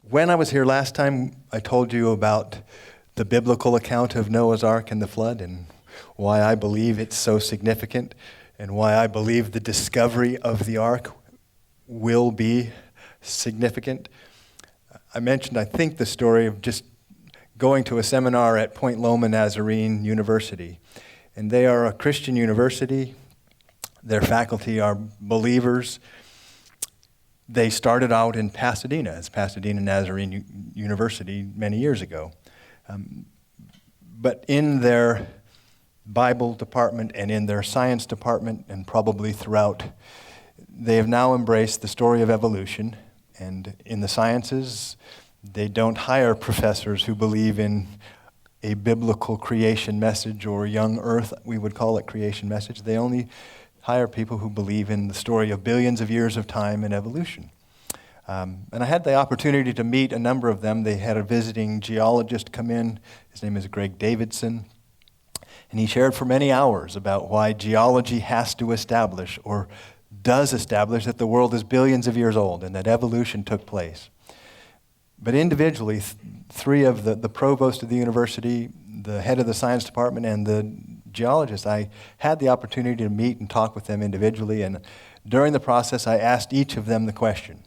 When I was here last time, I told you about the biblical account of Noah's Ark and the flood and why I believe it's so significant and why I believe the discovery of the ark will be significant. I mentioned, I think, the story of just going to a seminar at Point Loma Nazarene University. And they are a Christian university. Their faculty are believers. They started out in Pasadena, as Pasadena Nazarene University many years ago. But in their Bible department and in their science department, and probably throughout, they have now embraced the story of evolution. And in the sciences, they don't hire professors who believe in a biblical creation message or young earth, we would call it creation message. They only hire people who believe in the story of billions of years of time and evolution. And I had the opportunity to meet a number of them. They had a visiting geologist come in. His name is Greg Davidson. And he shared for many hours about why geology has to establish or does establish that the world is billions of years old and that evolution took place. But individually, three of the provost of the university, the head of the science department, and the geologist, I had the opportunity to meet and talk with them individually. And during the process, I asked each of them the question,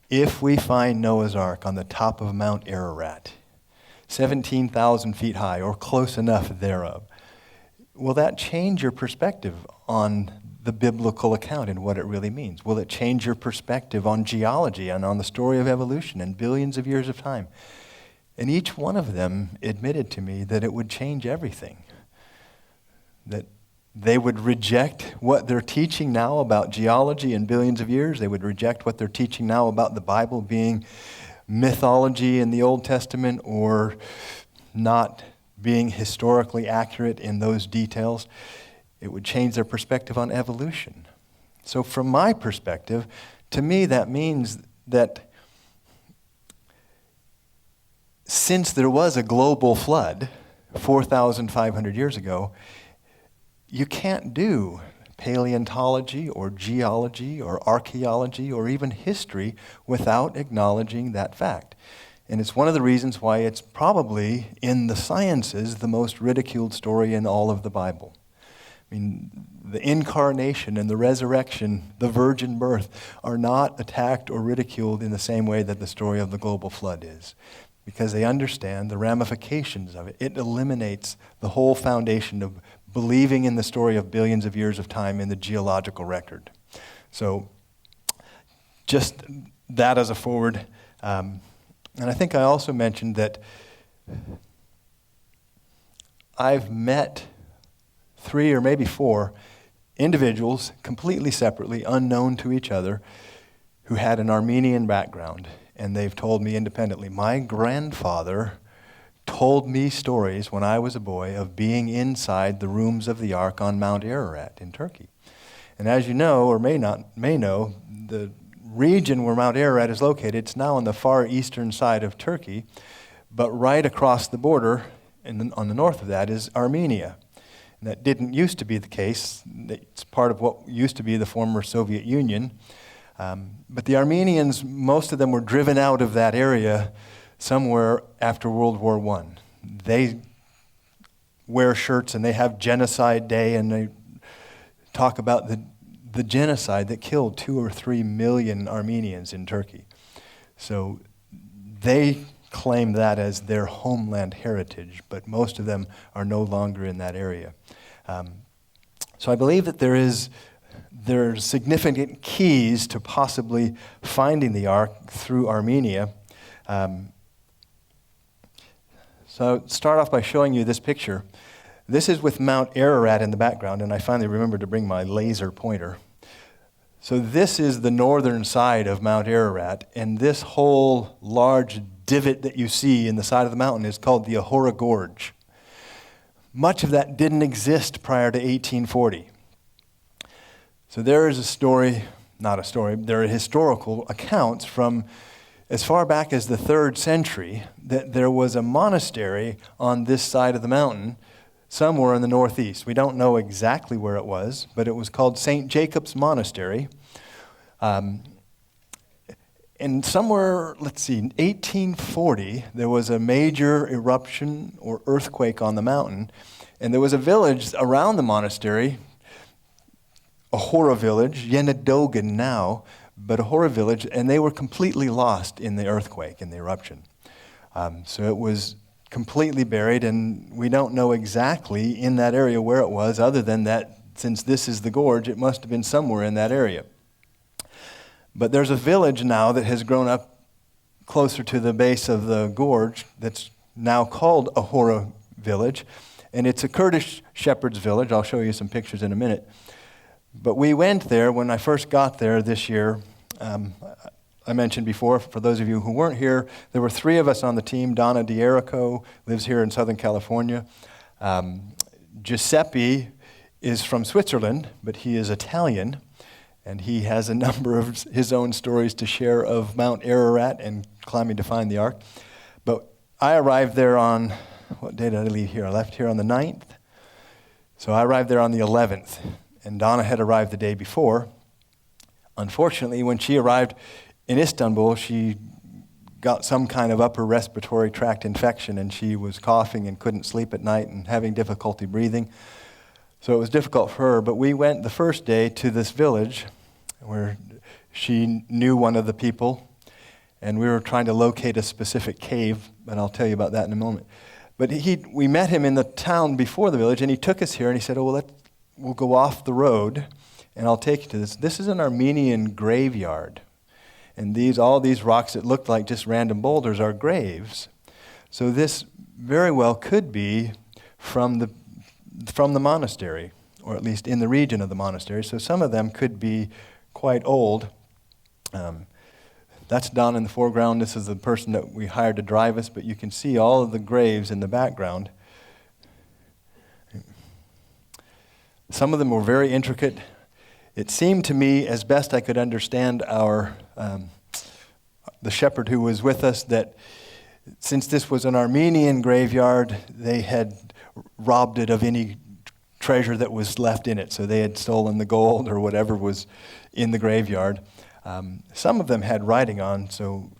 if we find Noah's Ark on the top of Mount Ararat, 17,000 feet high, or close enough thereof, will that change your perspective on the biblical account and what it really means? Will it change your perspective on geology and on the story of evolution and billions of years of time? And each one of them admitted to me that it would change everything. That they would reject what they're teaching now about geology and billions of years. They would reject what they're teaching now about the Bible being mythology in the Old Testament or not being historically accurate in those details. It would change their perspective on evolution. So from my perspective, to me that means that since there was a global flood 4,500 years ago, you can't do paleontology or geology or archaeology or even history without acknowledging that fact. And it's one of the reasons why it's probably in the sciences the most ridiculed story in all of the Bible. I mean, the incarnation and the resurrection, the virgin birth, are not attacked or ridiculed in the same way that the story of the global flood is, because they understand the ramifications of it. It eliminates the whole foundation of believing in the story of billions of years of time in the geological record. So just that as a forward. And I think I also mentioned that I've met 3 or maybe 4 individuals completely separately, unknown to each other, who had an Armenian background. And they've told me independently, my grandfather told me stories when I was a boy of being inside the rooms of the Ark on Mount Ararat in Turkey. And as you know, or may know, the region where Mount Ararat is located, it's now on the far eastern side of Turkey, but right across the border on the north of that is Armenia. And that didn't used to be the case. It's part of what used to be the former Soviet Union. But the Armenians, most of them were driven out of that area somewhere after World War I. They wear shirts and they have Genocide Day and they talk about the genocide that killed 2 or 3 million Armenians in Turkey. So they claim that as their homeland heritage, but most of them are no longer in that area. So I believe that there are significant keys to possibly finding the Ark through Armenia. So I'll start off by showing you this picture. This is with Mount Ararat in the background, and I finally remembered to bring my laser pointer. So this is the northern side of Mount Ararat, and this whole large divot that you see in the side of the mountain is called the Ahora Gorge. Much of that didn't exist prior to 1840. So there is there are historical accounts from as far back as the 3rd century that there was a monastery on this side of the mountain somewhere in the northeast. We don't know exactly where it was, but it was called St. Jacob's Monastery. And And somewhere, 1840, there was a major eruption or earthquake on the mountain, and there was a village around the monastery, Ahora village, Yenadogan now, but Ahora village, and they were completely lost in the earthquake, in the eruption. So it was completely buried, and we don't know exactly in that area where it was, other than that since this is the gorge, it must have been somewhere in that area. But there's a village now that has grown up closer to the base of the gorge that's now called Ahora village, and it's a Kurdish shepherd's village. I'll show you some pictures in a minute. But we went there when I first got there this year. I mentioned before, for those of you who weren't here, there were 3 of us on the team. Donna D'Erico lives here in Southern California. Giuseppe is from Switzerland, but he is Italian, and he has a number of his own stories to share of Mount Ararat and climbing to find the Ark. But I arrived there on, what day did I leave here? I left here on the 9th. So I arrived there on the 11th, and Donna had arrived the day before. Unfortunately, when she arrived in Istanbul, she got some kind of upper respiratory tract infection, and she was coughing and couldn't sleep at night and having difficulty breathing. So it was difficult for her, but we went the first day to this village where she knew one of the people, and we were trying to locate a specific cave, but I'll tell you about that in a moment. But we met him in the town before the village, and he took us here, and he said, we'll go off the road, and I'll take you to this. This is an Armenian graveyard. And all these rocks that looked like just random boulders are graves. So this very well could be from the monastery, or at least in the region of the monastery. So some of them could be quite old. That's Don in the foreground. This is the person that we hired to drive us, but you can see all of the graves in the background. Some of them were very intricate. It seemed to me, as best I could understand the shepherd who was with us, that since this was an Armenian graveyard, they had robbed it of any treasure that was left in it. So they had stolen the gold or whatever was in the graveyard. Some of them had writing on, so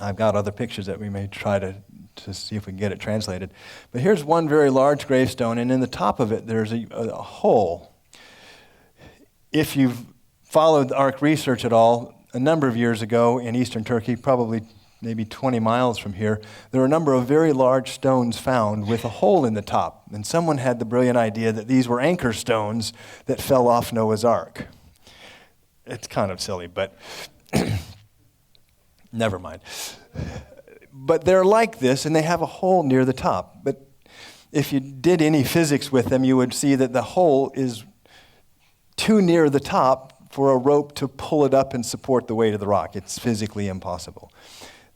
I've got other pictures that we may try to see if we can get it translated. But here's one very large gravestone, and in the top of it there's a hole. If you've followed Ark research at all, a number of years ago in eastern Turkey, probably maybe 20 miles from here, there were a number of very large stones found with a hole in the top. And someone had the brilliant idea that these were anchor stones that fell off Noah's Ark. It's kind of silly, but never mind. But they're like this, and they have a hole near the top. But if you did any physics with them, you would see that the hole is too near the top for a rope to pull it up and support the weight of the rock. It's physically impossible.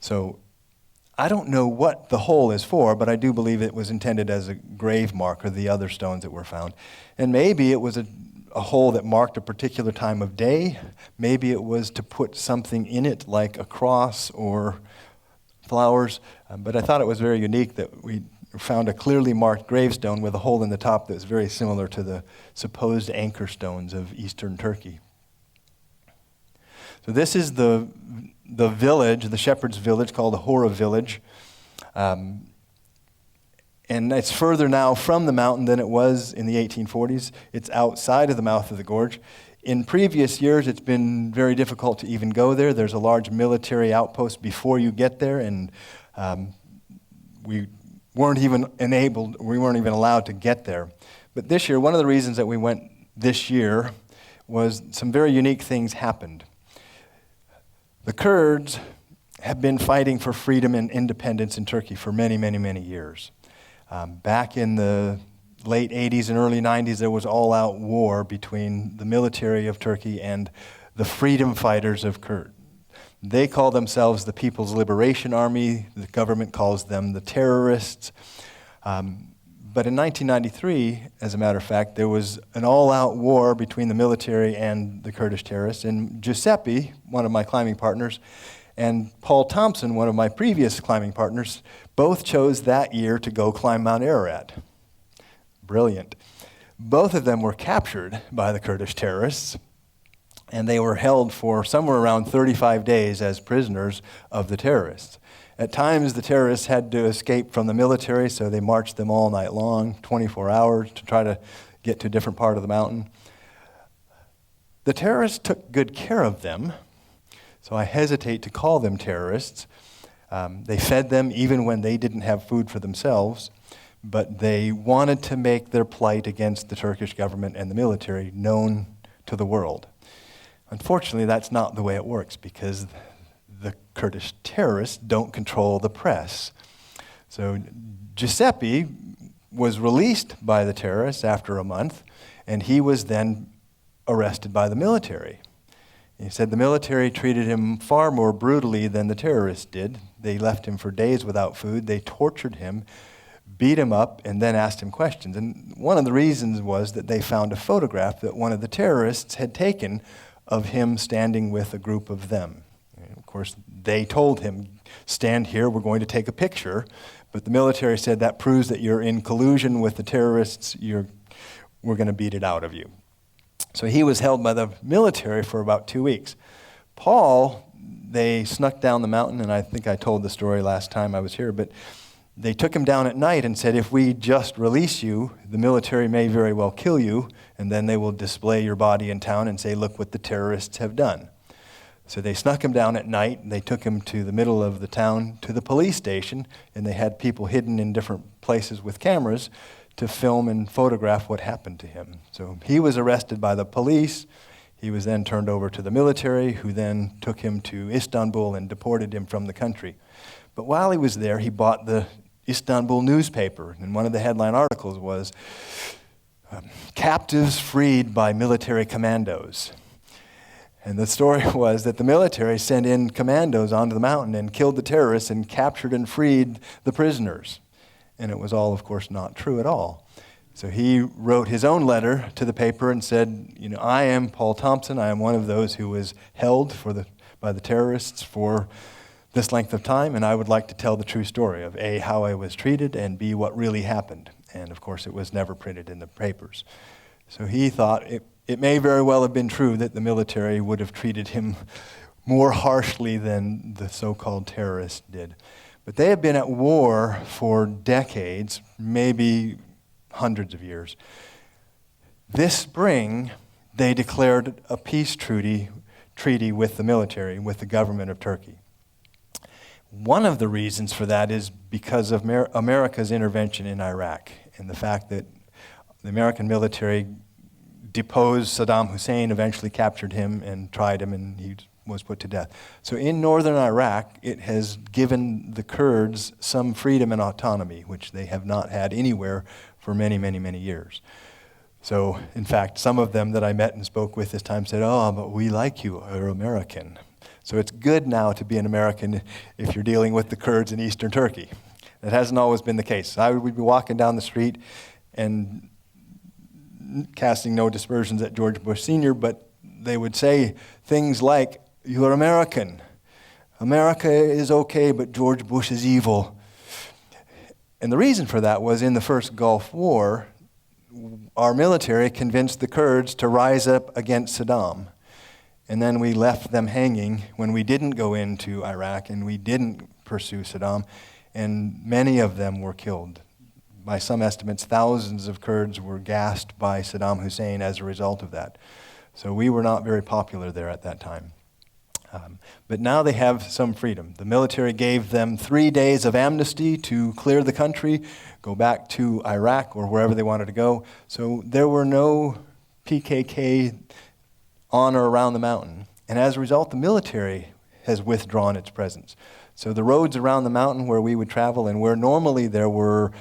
So I don't know what the hole is for, but I do believe it was intended as a grave marker, the other stones that were found. And maybe it was a hole that marked a particular time of day. Maybe it was to put something in it like a cross or flowers. But I thought it was very unique that we found a clearly marked gravestone with a hole in the top that was very similar to the supposed anchor stones of eastern Turkey. So this is the village, the shepherd's village, called Ahora village. And it's further now from the mountain than it was in the 1840s. It's outside of the mouth of the gorge. In previous years, it's been very difficult to even go there. There's a large military outpost before you get there, and we weren't even allowed to get there. But this year, one of the reasons that we went this year was some very unique things happened. The Kurds have been fighting for freedom and independence in Turkey for many, many, many years. Back in the late 80s and early 90s, there was all-out war between the military of Turkey and the freedom fighters of Kurd. They call themselves the People's Liberation Army. The government calls them the terrorists. But in 1993, as a matter of fact, there was an all-out war between the military and the Kurdish terrorists. And Giuseppe, one of my climbing partners, and Paul Thompson, one of my previous climbing partners, both chose that year to go climb Mount Ararat. Brilliant. Both of them were captured by the Kurdish terrorists. and they were held for somewhere around 35 days as prisoners of the terrorists. At times, the terrorists had to escape from the military, so they marched them all night long, 24 hours, to try to get to a different part of the mountain. The terrorists took good care of them, so I hesitate to call them terrorists. They fed them even when they didn't have food for themselves, but they wanted to make their plight against the Turkish government and the military known to the world. Unfortunately, that's not the way it works, because the Kurdish terrorists don't control the press. So Giuseppe was released by the terrorists after a month, and he was then arrested by the military. He said the military treated him far more brutally than the terrorists did. They left him for days without food. They tortured him, beat him up, and then asked him questions. And one of the reasons was that they found a photograph that one of the terrorists had taken of him standing with a group of them. And of course, they told him, stand here, we're going to take a picture. But the military said, that proves that you're in collusion with the terrorists, we're going to beat it out of you. So he was held by the military for about 2 weeks. Paul, they snuck down the mountain, and I think I told the story last time I was here, but they took him down at night and said, if we just release you, the military may very well kill you, and then they will display your body in town and say, look what the terrorists have done. So they snuck him down at night, and they took him to the middle of the town to the police station, and they had people hidden in different places with cameras to film and photograph what happened to him. So he was arrested by the police. He was then turned over to the military, who then took him to Istanbul and deported him from the country. But while he was there, he bought the Istanbul newspaper, and one of the headline articles was, captives freed by military commandos. And the story was that the military sent in commandos onto the mountain and killed the terrorists and captured and freed the prisoners. And it was all, of course, not true at all. So he wrote his own letter to the paper and said, I am Paul Thompson. I am one of those who was held by the terrorists for this length of time, and I would like to tell the true story of A, how I was treated, and B, what really happened. And of course, it was never printed in the papers. So he thought it may very well have been true that the military would have treated him more harshly than the so-called terrorists did. But they have been at war for decades, maybe hundreds of years. This spring, they declared a peace treaty with the military, with the government of Turkey. One of the reasons for that is because of America's intervention in Iraq and the fact that the American military deposed Saddam Hussein, eventually captured him and tried him, and he was put to death. So in northern Iraq, it has given the Kurds some freedom and autonomy, which they have not had anywhere for many, many, many years. So, in fact, some of them that I met and spoke with this time said, but we like you, you're American. So it's good now to be an American if you're dealing with the Kurds in eastern Turkey. That hasn't always been the case. I would be walking down the street and casting no dispersions at George Bush Sr., but they would say things like, you're American. America is okay, but George Bush is evil. And the reason for that was in the first Gulf War, our military convinced the Kurds to rise up against Saddam. And then we left them hanging when we didn't go into Iraq and we didn't pursue Saddam, and many of them were killed. By some estimates, thousands of Kurds were gassed by Saddam Hussein as a result of that. So we were not very popular there at that time. But now they have some freedom. The military gave them 3 days of amnesty to clear the country, go back to Iraq or wherever they wanted to go. So there were no PKK on or around the mountain. And as a result, the military has withdrawn its presence. So the roads around the mountain where we would travel and where normally there were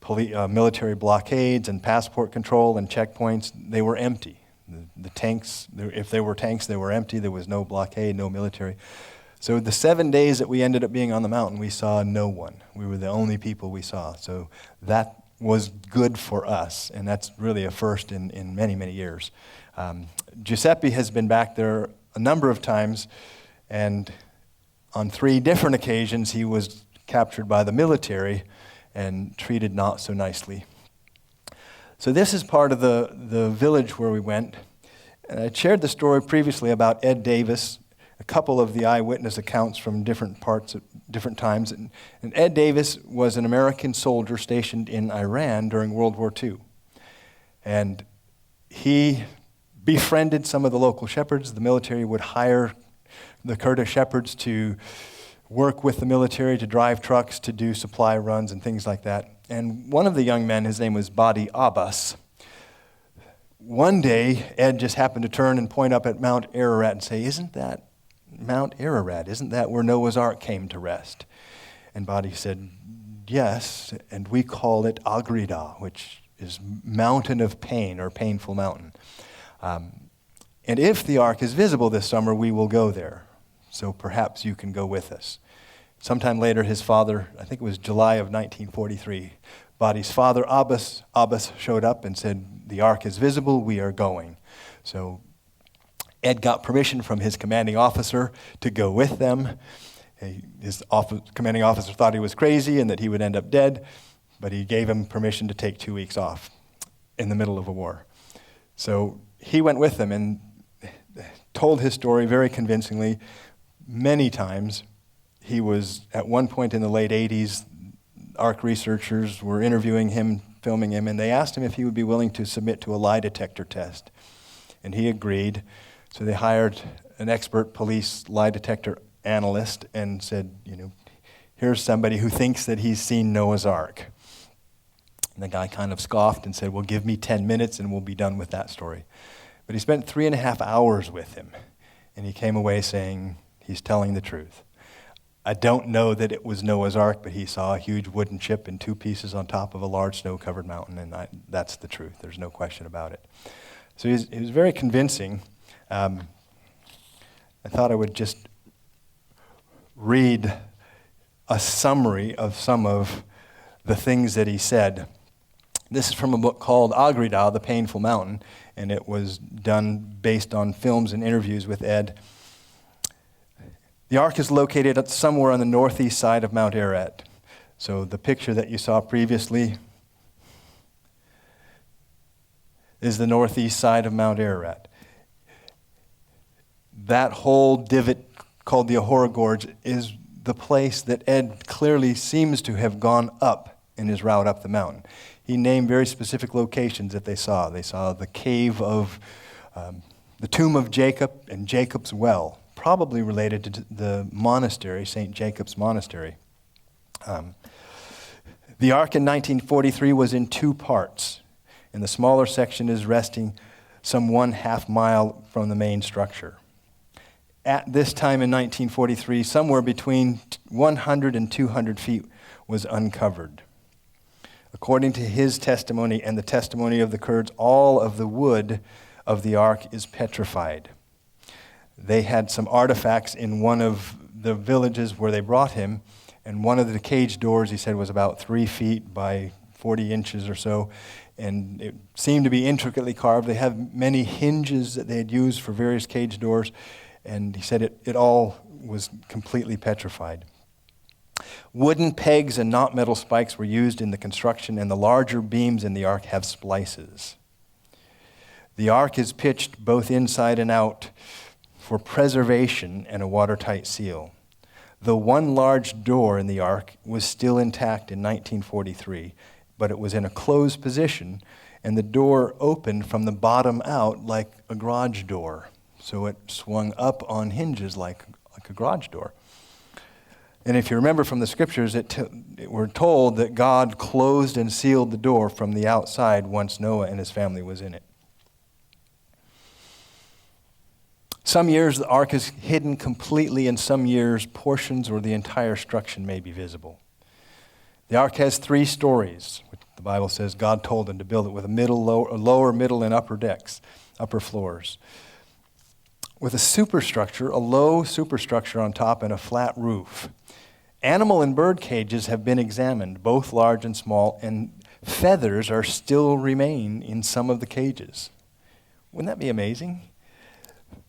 military blockades and passport control and checkpoints, they were empty. The tanks, if there were tanks, they were empty. There was no blockade, no military. So the 7 days that we ended up being on the mountain, we saw no one. We were the only people we saw. So that was good for us, and that's really a first in many, many years. Giuseppe has been back there a number of times, and on 3 different occasions he was captured by the military and treated not so nicely. So this is part of the village where we went. And I shared the story previously about Ed Davis, a couple of the eyewitness accounts from different parts at different times. And Ed Davis was an American soldier stationed in Iran during World War II. And he befriended some of the local shepherds. The military would hire the Kurdish shepherds to work with the military, to drive trucks, to do supply runs and things like that. And one of the young men, his name was Badi Avas. One day, Ed just happened to turn and point up at Mount Ararat and say, "Isn't that Mount Ararat? Isn't that where Noah's Ark came to rest?" And Badi said, "Yes, and we call it Agrida, which is mountain of pain, or painful mountain. And if the ark is visible this summer, we will go there. So perhaps you can go with us." Sometime later, his father, I think it was July of 1943, Badi's father, Abbas, showed up and said, "The ark is visible, we are going." So Ed got permission from his commanding officer to go with them. His commanding officer thought he was crazy and that he would end up dead, but he gave him permission to take 2 weeks off in the middle of a war. So he went with them and told his story very convincingly many times. He was, at one point in the late 80s, ARC researchers were interviewing him, filming him, and they asked him if he would be willing to submit to a lie detector test. And he agreed. So they hired an expert police lie detector analyst and said, "Here's somebody who thinks that he's seen Noah's Ark." And the guy kind of scoffed and said, "Well, give me 10 minutes and we'll be done with that story." But he spent 3.5 hours with him, and he came away saying he's telling the truth. I don't know that it was Noah's Ark, but he saw a huge wooden ship in 2 pieces on top of a large snow-covered mountain, and that's the truth. There's no question about it. So he was very convincing. I thought I would just read a summary of some of the things that he said. This is from a book called Agrida, The Painful Mountain, and it was done based on films and interviews with Ed. The ark is located somewhere on the northeast side of Mount Ararat. So the picture that you saw previously is the northeast side of Mount Ararat. That whole divot called the Ahora Gorge is the place that Ed clearly seems to have gone up in his route up the mountain. He named very specific locations that they saw. They saw the cave of the tomb of Jacob and Jacob's well, probably related to the monastery, St. Jacob's Monastery. The ark in 1943 was in 2 parts, and the smaller section is resting some 1/2 mile from the main structure. At this time in 1943, somewhere between 100 and 200 feet was uncovered. According to his testimony and the testimony of the Kurds, all of the wood of the ark is petrified. They had some artifacts in one of the villages where they brought him, and one of the cage doors, he said, was about 3 feet by 40 inches or so, and it seemed to be intricately carved. They have many hinges that they had used for various cage doors, and he said it all was completely petrified. Wooden pegs and not metal spikes were used in the construction, and the larger beams in the ark have splices. The ark is pitched both inside and out for preservation and a watertight seal. The one large door in the ark was still intact in 1943, but it was in a closed position, and the door opened from the bottom out like a garage door. So it swung up on hinges like a garage door. And if you remember from the scriptures, we're told that God closed and sealed the door from the outside once Noah and his family was in it. Some years the ark is hidden completely, and some years portions or the entire structure may be visible. The ark has 3 stories, which the Bible says God told them to build it with a lower, middle, and upper decks, upper floors. With a superstructure, a low superstructure on top and a flat roof. Animal and bird cages have been examined, both large and small, and feathers still remain in some of the cages. Wouldn't that be amazing?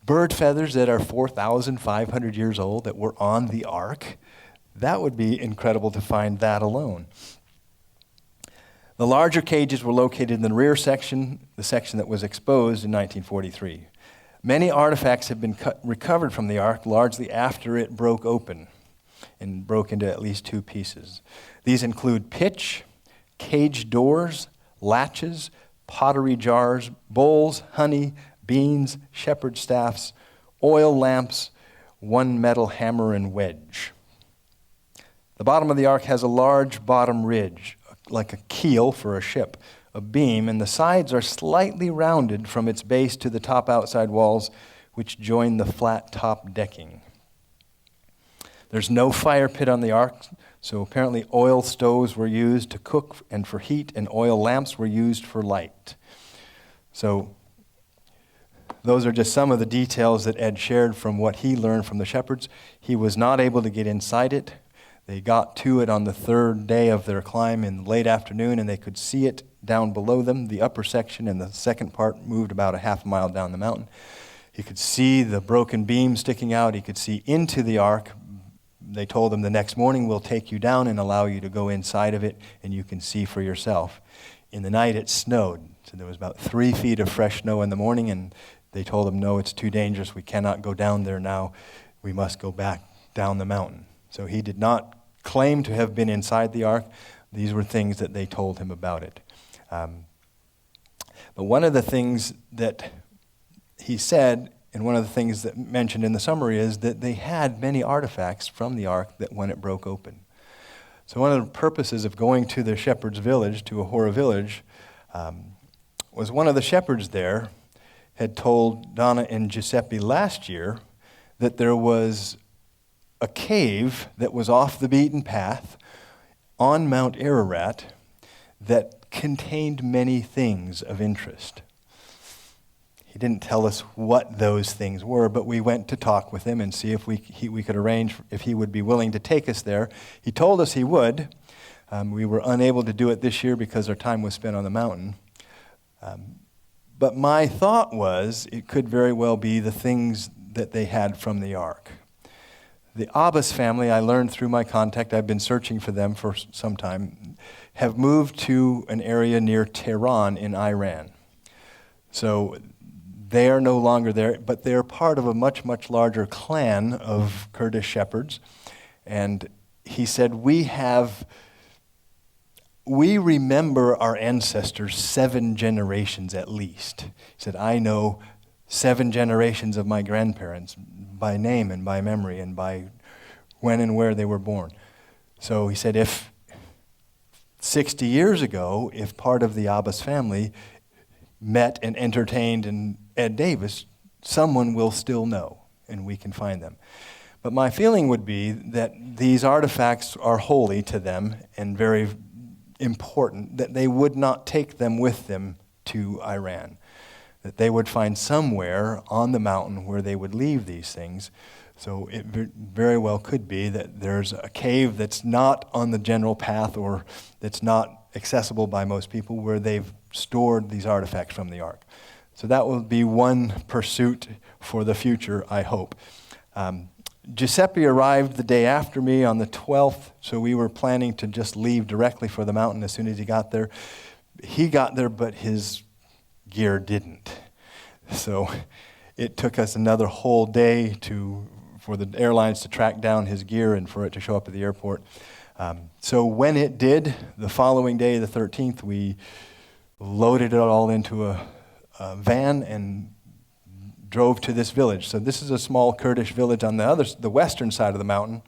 Bird feathers that are 4,500 years old that were on the ark. That would be incredible to find that alone. The larger cages were located in the rear section, the section that was exposed in 1943. Many artifacts have been recovered from the ark largely after it broke open and broke into at least two pieces. These include pitch, cage doors, latches, pottery jars, bowls, honey, beans, shepherd's staffs, oil lamps, one metal hammer and wedge. The bottom of the ark has a large bottom ridge, like a keel for a ship, a beam, and the sides are slightly rounded from its base to the top outside walls, which join the flat top decking. There's no fire pit on the ark, so apparently oil stoves were used to cook and for heat, and oil lamps were used for light. So those are just some of the details that Ed shared from what he learned from the shepherds. He was not able to get inside it. They got to it on the third day of their climb in late afternoon, and they could see it down below them. The upper section and the second part moved about a half mile down the mountain. He could see the broken beam sticking out. He could see into the ark. They told him the next morning, we'll take you down and allow you to go inside of it, and you can see for yourself. In the night, it snowed. So there was about 3 feet of fresh snow in the morning, and they told him, no, it's too dangerous. We cannot go down there now. We must go back down the mountain. So he did not claim to have been inside the ark. These were things that they told him about it. But one of the things that he said, and one of the things that mentioned in the summary, is that they had many artifacts from the ark that when it broke open. So one of the purposes of going to the shepherd's village, to Ahora village, was one of the shepherds there had told Donna and Giuseppe last year that there was a cave that was off the beaten path on Mount Ararat that contained many things of interest. He didn't tell us what those things were, but we went to talk with him and see if we could arrange if he would be willing to take us there. He told us he would. We were unable to do it this year because our time was spent on the mountain. But my thought was it could very well be the things that they had from the ark. The Avas family, I learned through my contact, I've been searching for them for some time, have moved to an area near Tehran in Iran. So they are no longer there, but they're part of a much, much larger clan of Kurdish shepherds. And he said, we remember our ancestors 7 generations at least. He said, I know 7 generations of my grandparents by name and by memory and by when and where they were born. So he said, if 60 years ago, if part of the Abbas family met and entertained in Ed Davis, someone will still know, and we can find them. But my feeling would be that these artifacts are holy to them and very important, that they would not take them with them to Iran, that they would find somewhere on the mountain where they would leave these things. So it very well could be that there's a cave that's not on the general path or that's not accessible by most people where they've stored these artifacts from the ark. So that will be one pursuit for the future, I hope. Giuseppe arrived the day after me on the 12th, so we were planning to just leave directly for the mountain as soon as he got there. He got there, but his gear didn't. So it took us another whole day for the airlines to track down his gear and for it to show up at the airport. So when it did, the following day, the 13th, we loaded it all into a van and drove to this village. So this is a small Kurdish village on the western side of the mountain.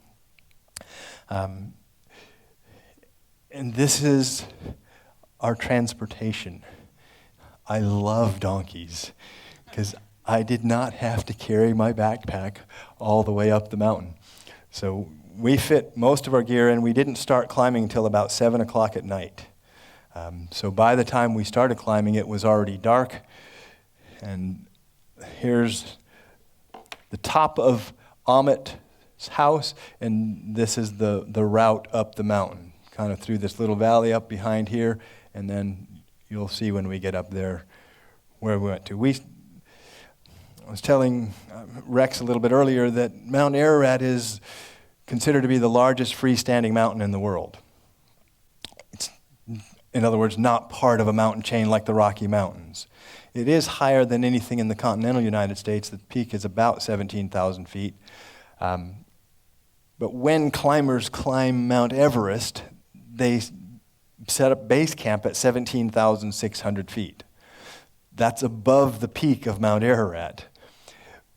And this is our transportation. I love donkeys because I did not have to carry my backpack all the way up the mountain. So we fit most of our gear in. We didn't start climbing until about 7 o'clock at night. So by the time we started climbing, it was already dark. And here's the top of Amit's house, and this is the route up the mountain, kind of through this little valley up behind here, and then you'll see when we get up there where we went to. I was telling Rex a little bit earlier that Mount Ararat is considered to be the largest freestanding mountain in the world. It's, in other words, not part of a mountain chain like the Rocky Mountains. It is higher than anything in the continental United States. The peak is about 17,000 feet. But when climbers climb Mount Everest, they set up base camp at 17,600 feet. That's above the peak of Mount Ararat.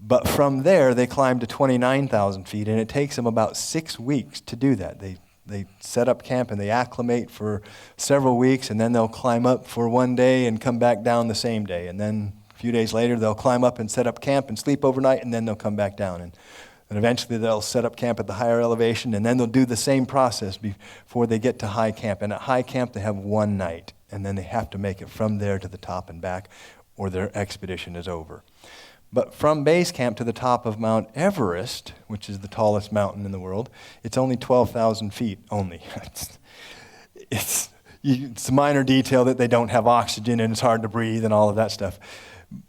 But from there, they climb to 29,000 feet, and it takes them about 6 weeks to do that. They set up camp and they acclimate for several weeks, and then they'll climb up for one day and come back down the same day. And then a few days later, they'll climb up and set up camp and sleep overnight, and then they'll come back down. And eventually they'll set up camp at the higher elevation, and then they'll do the same process before they get to high camp. And at high camp, they have one night, and then they have to make it from there to the top and back, or their expedition is over. But from base camp to the top of Mount Everest, which is the tallest mountain in the world, it's only 12,000 feet only. It's a minor detail that they don't have oxygen and it's hard to breathe and all of that stuff.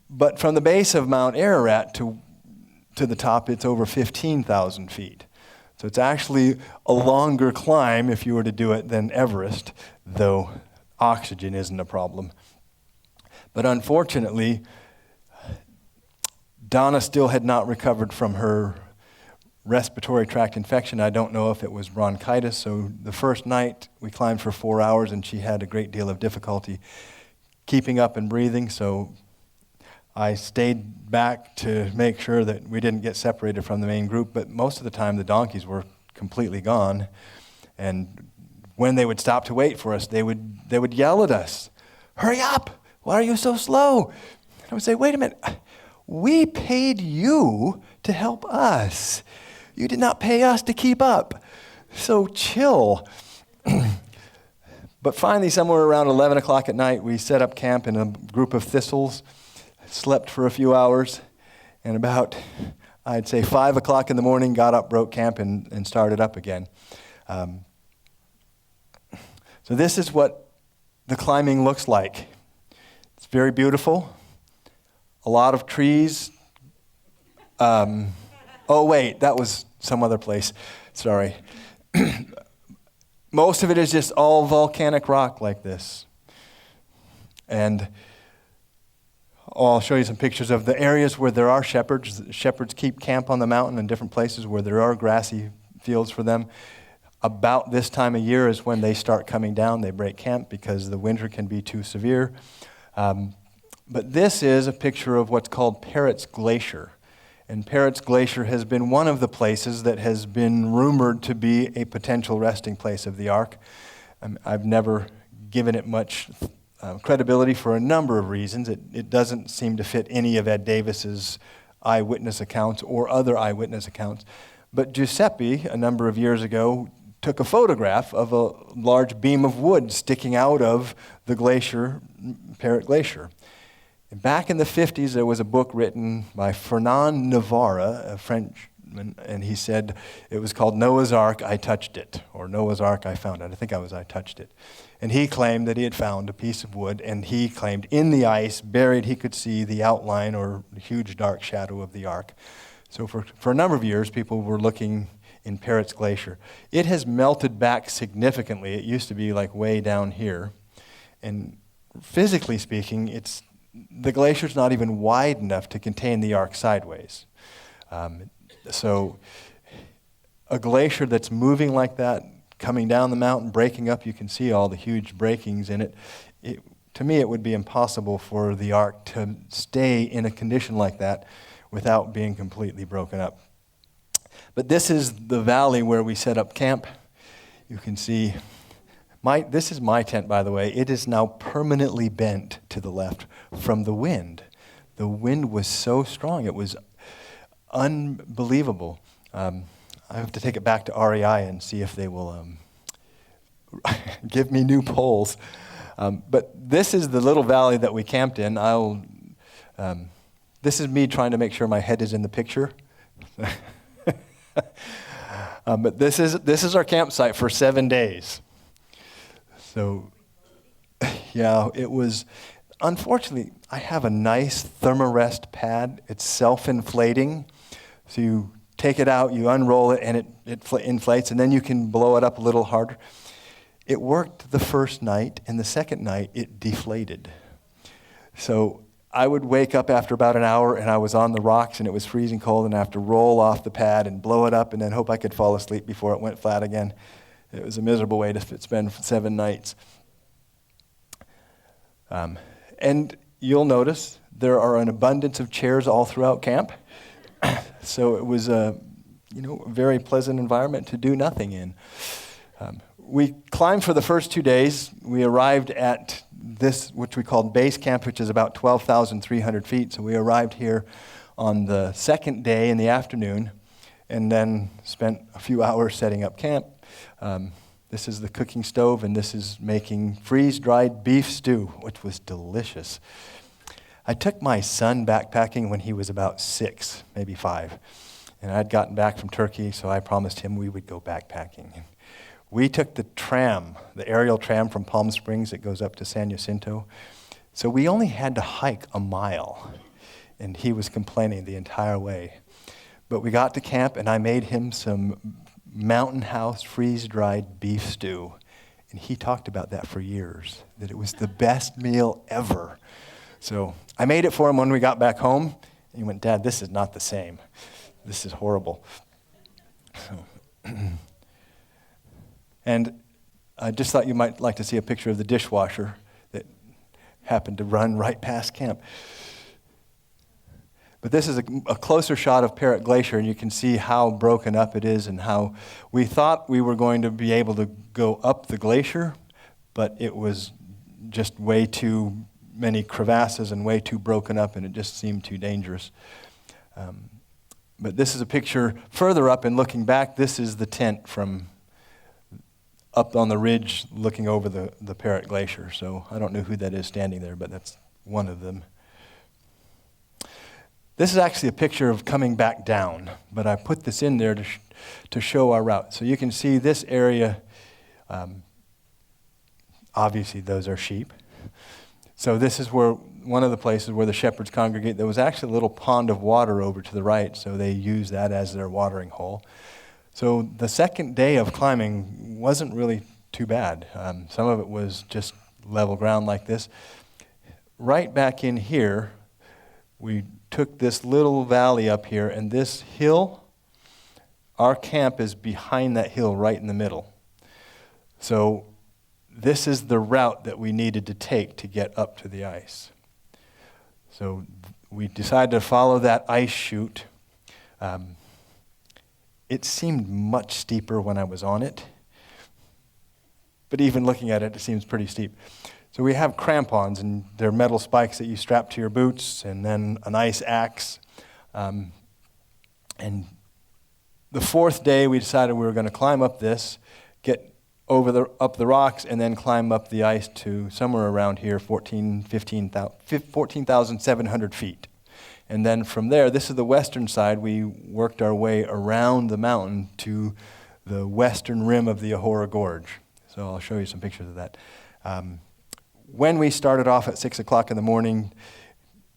But from the base of Mount Ararat to the top, it's over 15,000 feet. So it's actually a longer climb if you were to do it than Everest, though oxygen isn't a problem. But unfortunately, Donna still had not recovered from her respiratory tract infection. I don't know if it was bronchitis. So the first night we climbed for 4 hours and she had a great deal of difficulty keeping up and breathing. So I stayed back to make sure that we didn't get separated from the main group. But most of the time the donkeys were completely gone. And when they would stop to wait for us, they would yell at us, "Hurry up! Why are you so slow?" And I would say, "Wait a minute. We paid you to help us. You did not pay us to keep up. So chill." But finally, somewhere around 11 o'clock at night, we set up camp in a group of thistles, slept for a few hours, and about, I'd say, 5 o'clock in the morning, got up, broke camp, and started up again. So this is what the climbing looks like. It's very beautiful. A lot of trees. Oh, wait, that was some other place. Sorry. Most of it is just all volcanic rock like this. And I'll show you some pictures of the areas where there are shepherds. Shepherds keep camp on the mountain in different places where there are grassy fields for them. About this time of year is when they start coming down. They break camp because the winter can be too severe. But this is a picture of what's called Parrot Glacier. And Parrot Glacier has been one of the places that has been rumored to be a potential resting place of the Ark. I've never given it much credibility for a number of reasons. It doesn't seem to fit any of Ed Davis's eyewitness accounts or other eyewitness accounts. But Giuseppe, a number of years ago, took a photograph of a large beam of wood sticking out of the glacier, Parrot Glacier. And back in the 50s, there was a book written by Fernand Navarre, a Frenchman, and he said it was called Noah's Ark, I Touched It, or Noah's Ark, I Found It. I think I touched it. And he claimed that he had found a piece of wood, and he claimed in the ice, buried, he could see the outline or huge dark shadow of the Ark. So for a number of years, people were looking in Parrot Glacier. It has melted back significantly. It used to be like way down here. And physically speaking, the glacier's not even wide enough to contain the Ark sideways. So a glacier that's moving like that, coming down the mountain, breaking up, you can see all the huge breakings in it. To me, it would be impossible for the Ark to stay in a condition like that without being completely broken up. But this is the valley where we set up camp. You can see, this is my tent, by the way. It is now permanently bent to the left from the wind. The wind was so strong, it was unbelievable. I have to take it back to REI and see if they will give me new poles. But this is the little valley that we camped in. This is me trying to make sure my head is in the picture. But this is our campsite for 7 days. So, yeah, it was. Unfortunately, I have a nice Thermarest pad. It's self-inflating. So you take it out, you unroll it, and it inflates, and then you can blow it up a little harder. It worked the first night, and the second night it deflated. So I would wake up after about an hour and I was on the rocks and it was freezing cold and I have to roll off the pad and blow it up and then hope I could fall asleep before it went flat again. It was a miserable way to spend 7 nights. And you'll notice there are an abundance of chairs all throughout camp. So it was a very pleasant environment to do nothing in. We climbed for the first 2 days. We arrived at this, which we called base camp, which is about 12,300 feet. So we arrived here on the second day in the afternoon and then spent a few hours setting up camp. This is the cooking stove, and this is making freeze-dried beef stew, which was delicious. I took my son backpacking when he was about 6, maybe 5. And I'd gotten back from Turkey, so I promised him we would go backpacking. We took the tram, the aerial tram from Palm Springs that goes up to San Jacinto. So we only had to hike a mile, and he was complaining the entire way. But we got to camp, and I made him some Mountain House freeze-dried beef stew. And he talked about that for years, that it was the best meal ever. So I made it for him when we got back home. And he went, "Dad, this is not the same. This is horrible." And I just thought you might like to see a picture of the dishwasher that happened to run right past camp. But this is a closer shot of Parrot Glacier, and you can see how broken up it is and how we thought we were going to be able to go up the glacier, but it was just way too many crevasses and way too broken up, and it just seemed too dangerous. But this is a picture further up, and looking back, this is the tent from up on the ridge looking over the Parrot Glacier. So I don't know who that is standing there, but that's one of them. This is actually a picture of coming back down, but I put this in there to show our route. So you can see this area, obviously those are sheep. So this is where one of the places where the shepherds congregate. There was actually a little pond of water over to the right, so they used that as their watering hole. So the second day of climbing wasn't really too bad. Some of it was just level ground like this. Right back in here, we took this little valley up here, and this hill, our camp is behind that hill right in the middle. So this is the route that we needed to take to get up to the ice. So we decided to follow that ice chute. It seemed much steeper when I was on it, but even looking at it, it seems pretty steep. So we have crampons, and they're metal spikes that you strap to your boots, and then an ice axe. And the fourth day, we decided we were going to climb up this, get up the rocks, and then climb up the ice to somewhere around here, 14,700 feet. And then from there, this is the western side, we worked our way around the mountain to the western rim of the Ahora Gorge. So I'll show you some pictures of that. When we started off at 6 o'clock in the morning,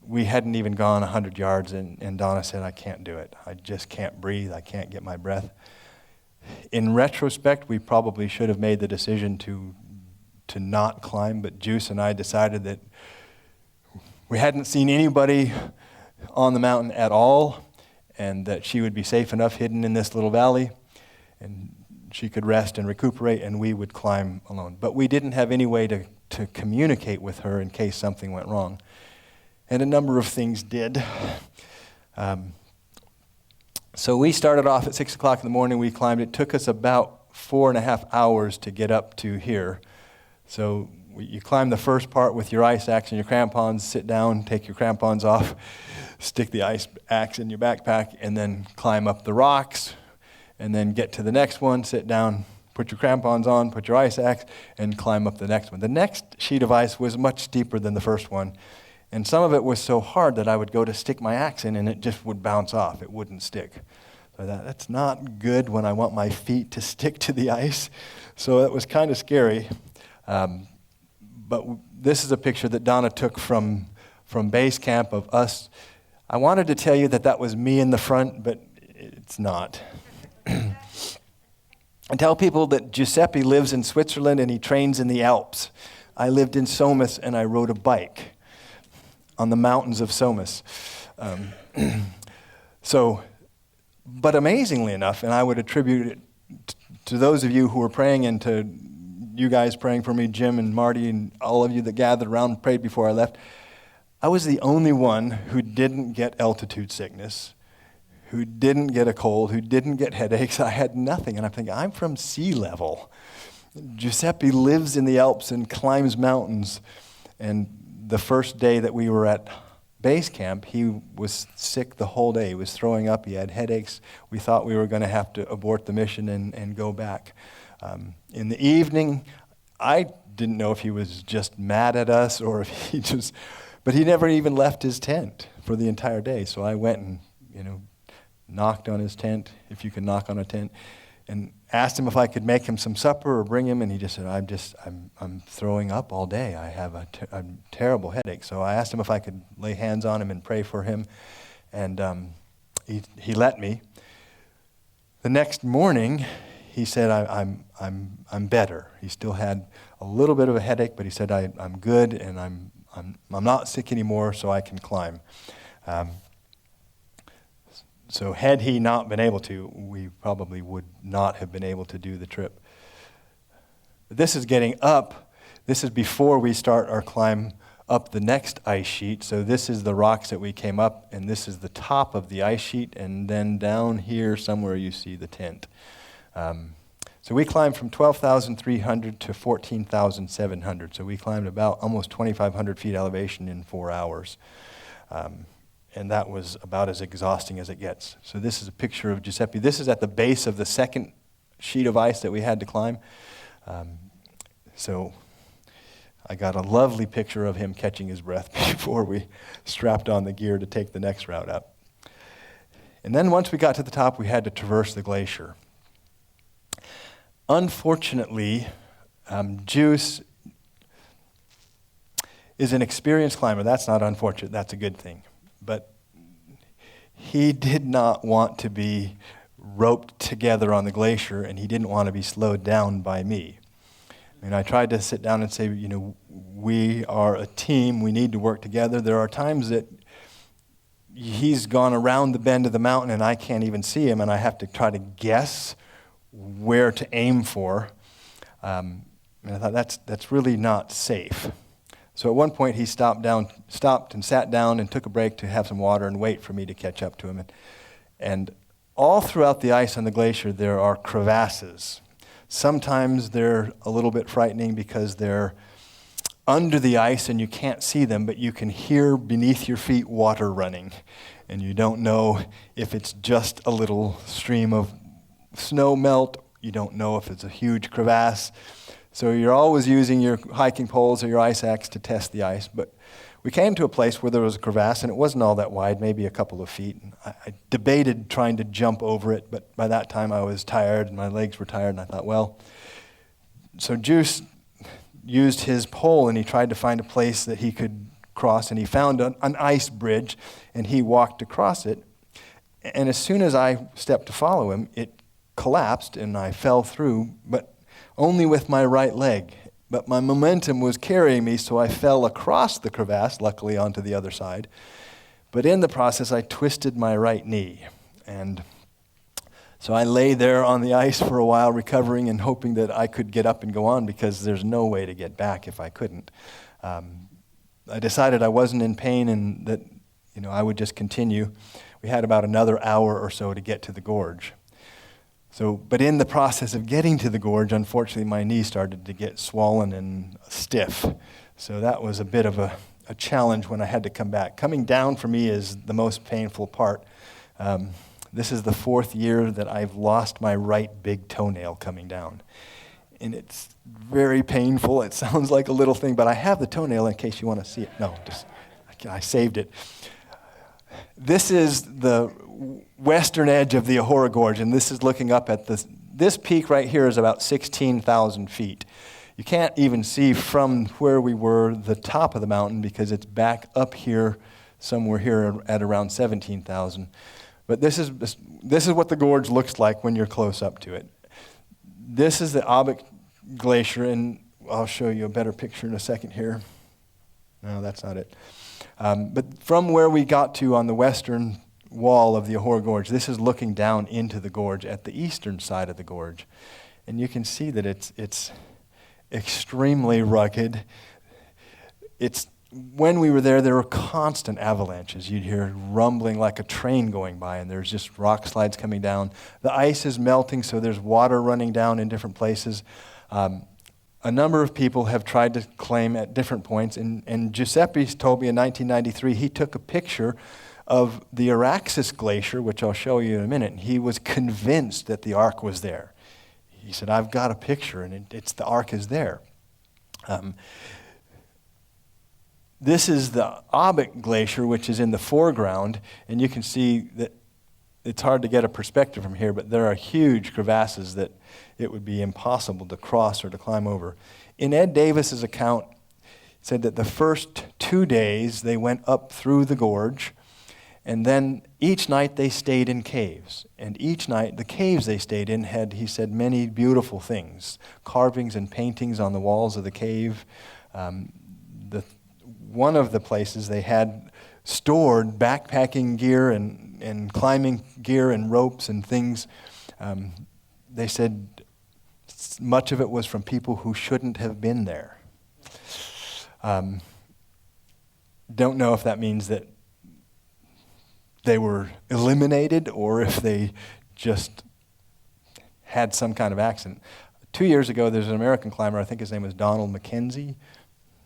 we hadn't even gone 100 yards, and Donna said, "I can't do it. I just can't breathe. I can't get my breath." In retrospect, we probably should have made the decision to not climb, but Juice and I decided that we hadn't seen anybody on the mountain at all, and that she would be safe enough hidden in this little valley, and she could rest and recuperate, and we would climb alone. But we didn't have any way to communicate with her in case something went wrong. And a number of things did. So we started off at 6 o'clock in the morning. We climbed. It took us about 4.5 hours to get up to here. So you climb the first part with your ice axe and your crampons, sit down, take your crampons off, stick the ice axe in your backpack, and then climb up the rocks, and then get to the next one, sit down, put your crampons on, put your ice axe, and climb up the next one. The next sheet of ice was much steeper than the first one, and some of it was so hard that I would go to stick my axe in, and it just would bounce off. It wouldn't stick. So that's not good when I want my feet to stick to the ice. So that was kind of scary. But this is a picture that Donna took from base camp of us. I wanted to tell you that was me in the front, but it's not. I tell people that Giuseppe lives in Switzerland and he trains in the Alps. I lived in Somis and I rode a bike. on the mountains of Somis. But amazingly enough, and I would attribute it to those of you who were praying and to you guys praying for me, Jim and Marty and all of you that gathered around and prayed before I left, I was the only one who didn't get altitude sickness, who didn't get a cold, who didn't get headaches. I had nothing. And I'm thinking, I'm from sea level. Giuseppe lives in the Alps and climbs mountains. And the first day that we were at base camp, he was sick the whole day. He was throwing up. He had headaches. We thought we were going to have to abort the mission and go back. In the evening, I didn't know if he was just mad at us or if he just, but he never even left his tent for the entire day. So I went and, knocked on his tent, if you can knock on a tent, and asked him if I could make him some supper or bring him, and he just said, I'm throwing up all day. I have a terrible headache. So I asked him if I could lay hands on him and pray for him, and he let me. The next morning, he said, I'm better. He still had a little bit of a headache, but he said, I'm good, and I'm not sick anymore, so I can climb. So had he not been able to, we probably would not have been able to do the trip. This is getting up. This is before we start our climb up the next ice sheet. So this is the rocks that we came up, and this is the top of the ice sheet, and then down here somewhere you see the tent. So we climbed from 12,300 to 14,700. So we climbed about almost 2,500 feet elevation in 4 hours. And that was about as exhausting as it gets. So this is a picture of Giuseppe. This is at the base of the second sheet of ice that we had to climb. So I got a lovely picture of him catching his breath before we strapped on the gear to take the next route up. And then once we got to the top, we had to traverse the glacier. Unfortunately, Juice is an experienced climber. That's not unfortunate. That's a good thing. But he did not want to be roped together on the glacier, and he didn't want to be slowed down by me. And I tried to sit down and say, we are a team. We need to work together. There are times that he's gone around the bend of the mountain, and I can't even see him, and I have to try to guess where to aim for. And I thought, that's really not safe. So at one point he stopped and sat down and took a break to have some water and wait for me to catch up to him. And all throughout the ice on the glacier there are crevasses. Sometimes they're a little bit frightening because they're under the ice and you can't see them, but you can hear beneath your feet water running. And you don't know if it's just a little stream of snow melt. You don't know if it's a huge crevasse. So you're always using your hiking poles or your ice axe to test the ice. But we came to a place where there was a crevasse, and it wasn't all that wide, maybe a couple of feet. And I debated trying to jump over it, but by that time I was tired, and my legs were tired, and I thought, so Juice used his pole, and he tried to find a place that he could cross, and he found an ice bridge, and he walked across it. And as soon as I stepped to follow him, it collapsed, and I fell through, but only with my right leg. But my momentum was carrying me, so I fell across the crevasse, luckily onto the other side. But in the process, I twisted my right knee. And so I lay there on the ice for a while, recovering and hoping that I could get up and go on, because there's no way to get back if I couldn't. I decided I wasn't in pain and that I would just continue. We had about another hour or so to get to the gorge. But in the process of getting to the gorge, unfortunately, my knee started to get swollen and stiff. So that was a bit of a challenge when I had to come back. Coming down for me is the most painful part. This is the 4th year that I've lost my right big toenail coming down. And it's very painful. It sounds like a little thing, but I have the toenail in case you want to see it. No, I saved it. This is the western edge of the Ahora Gorge, and this is looking up at this peak right here is about 16,000 feet. You can't even see from where we were the top of the mountain because it's back up here, somewhere here at around 17,000. But this is what the gorge looks like when you're close up to it. This is the Avas Glacier, and I'll show you a better picture in a second here. No, that's not it. But from where we got to on the western wall of the Ahora Gorge, this is looking down into the gorge at the eastern side of the gorge. And you can see that it's extremely rugged. When we were there were constant avalanches. You'd hear rumbling like a train going by, and there's just rock slides coming down. The ice is melting, so there's water running down in different places. A number of people have tried to claim at different points, and Giuseppe's told me in 1993 he took a picture of the Ararat Glacier, which I'll show you in a minute, and he was convinced that the Ark was there. He said, I've got a picture, and the Ark is there. This is the Avas Glacier, which is in the foreground, and you can see that it's hard to get a perspective from here, but there are huge crevasses that it would be impossible to cross or to climb over. In Ed Davis's account, it said that the first 2 days they went up through the gorge, and then each night they stayed in caves. And each night, the caves they stayed in had, he said, many beautiful things, carvings and paintings on the walls of the cave. One of the places they had stored backpacking gear and climbing gear and ropes and things. They said much of it was from people who shouldn't have been there. Don't know if that means that they were eliminated or if they just had some kind of accident. 2 years ago, there's an American climber, I think his name was Donald Mackenzie.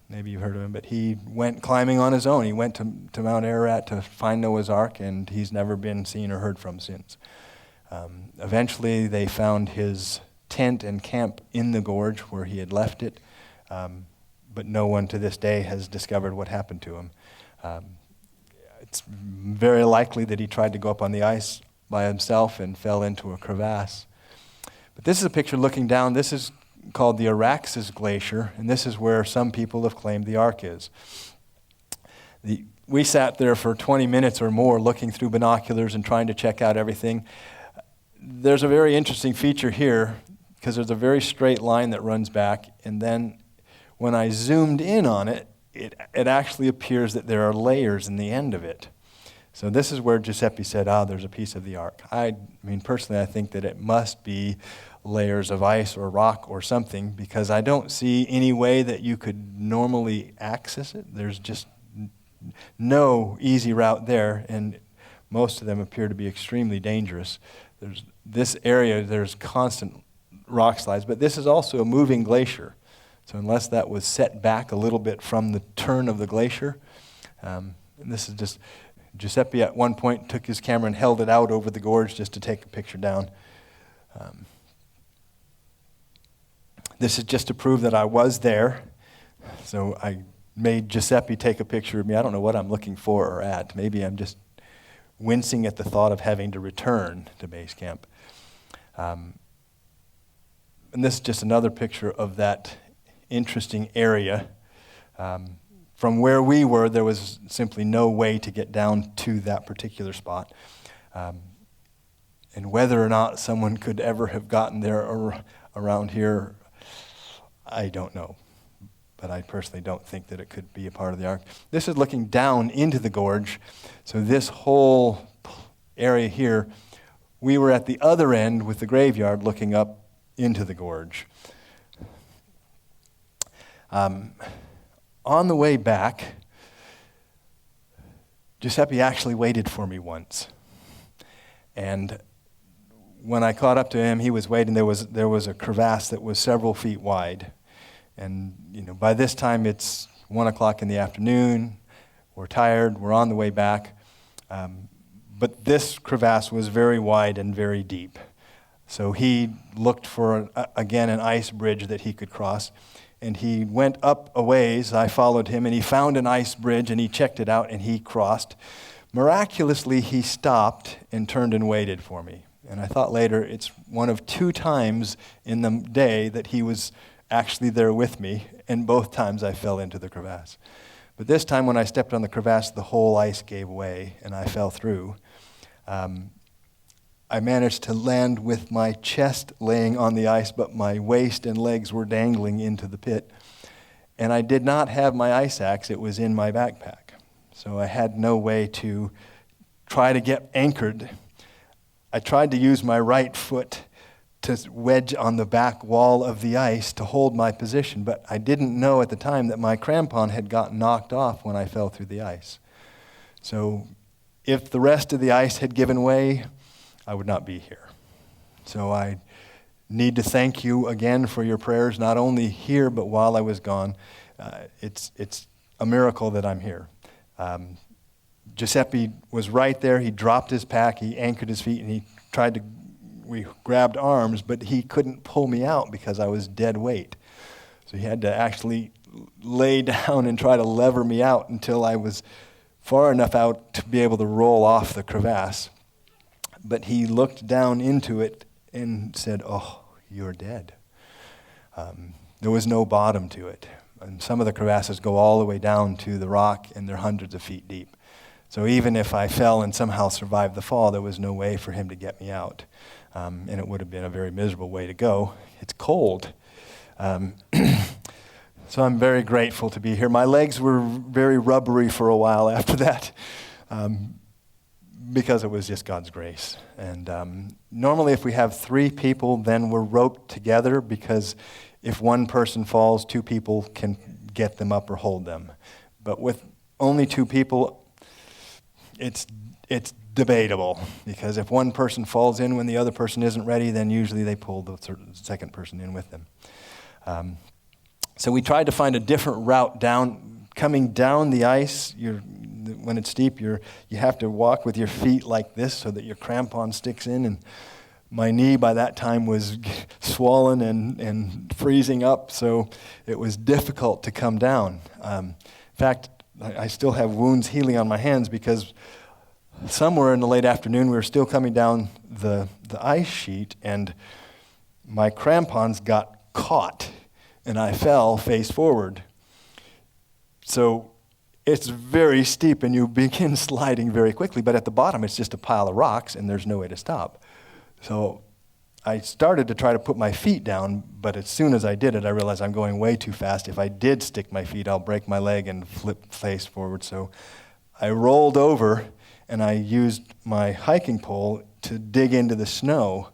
Maybe you've heard of him, but he went climbing on his own. He went to Mount Ararat to find Noah's Ark, and he's never been seen or heard from since. Eventually, they found his tent and camp in the gorge where he had left it, but no one to this day has discovered what happened to him. It's very likely that he tried to go up on the ice by himself and fell into a crevasse. But this is a picture looking down. This is called the Ararat Glacier, and this is where some people have claimed the Ark is. We sat there for 20 minutes or more looking through binoculars and trying to check out everything. There's a very interesting feature here because there's a very straight line that runs back, and then when I zoomed in on it, it actually appears that there are layers in the end of it. So this is where Giuseppe said, there's a piece of the Ark. I mean, personally, I think that it must be layers of ice or rock or something, because I don't see any way that you could normally access it. There's just no easy route there, and most of them appear to be extremely dangerous. There's this area, there's constant rock slides, but this is also a moving glacier. So unless that was set back a little bit from the turn of the glacier, and this is just, Giuseppe at one point took his camera and held it out over the gorge just to take a picture down. This is just to prove that I was there. So I made Giuseppe take a picture of me. I don't know what I'm looking for or at. Maybe I'm just wincing at the thought of having to return to base camp. And this is just another picture of that interesting area. From where we were, there was simply no way to get down to that particular spot. And whether or not someone could ever have gotten there or around here, I don't know. But I personally don't think that it could be a part of the Ark. This is looking down into the gorge. So this whole area here, we were at the other end with the graveyard looking up into the gorge. On the way back, Giuseppe actually waited for me once. And when I caught up to him, he was waiting. There was a crevasse that was several feet wide. And by this time it's 1 o'clock in the afternoon. We're tired. We're on the way back. But this crevasse was very wide and very deep. So he looked for, again, an ice bridge that he could cross. And he went up a ways. I followed him, and he found an ice bridge, and he checked it out, and he crossed. Miraculously, he stopped and turned and waited for me. And I thought later, it's one of 2 times in the day that he was actually there with me, and both times I fell into the crevasse. But this time when I stepped on the crevasse, the whole ice gave way, and I fell through. I managed to land with my chest laying on the ice, but my waist and legs were dangling into the pit. And I did not have my ice axe. It was in my backpack. So I had no way to try to get anchored. I tried to use my right foot to wedge on the back wall of the ice to hold my position, but I didn't know at the time that my crampon had got knocked off when I fell through the ice. So if the rest of the ice had given way, I would not be here. So I need to thank you again for your prayers, not only here, but while I was gone. It's a miracle that I'm here. Giuseppe was right there. He dropped his pack, he anchored his feet, and we grabbed arms, but he couldn't pull me out because I was dead weight. So he had to actually lay down and try to lever me out until I was far enough out to be able to roll off the crevasse. But he looked down into it and said, "Oh, you're dead." There was no bottom to it. And some of the crevasses go all the way down to the rock, and they're hundreds of feet deep. So even if I fell and somehow survived the fall, there was no way for him to get me out. And it would have been a very miserable way to go. It's cold. So I'm very grateful to be here. My legs were very rubbery for a while after that because it was just God's grace. And normally if we have 3 people, then we're roped together because if one person falls, 2 people can get them up or hold them. But with only 2 people, it's debatable, because if one person falls in when the other person isn't ready, then usually they pull the second person in with them. So we tried to find a different route down. Coming down the ice, when it's steep, you have to walk with your feet like this so that your crampon sticks in. And my knee by that time was swollen and freezing up, so it was difficult to come down. In fact, I still have wounds healing on my hands because somewhere in the late afternoon, we were still coming down the ice sheet, and my crampons got caught, and I fell face forward. So it's very steep, and you begin sliding very quickly, but at the bottom, it's just a pile of rocks, and there's no way to stop. So I started to try to put my feet down, but as soon as I did it, I realized I'm going way too fast. If I did stick my feet, I'll break my leg and flip face forward. So I rolled over, and I used my hiking pole to dig into the snow.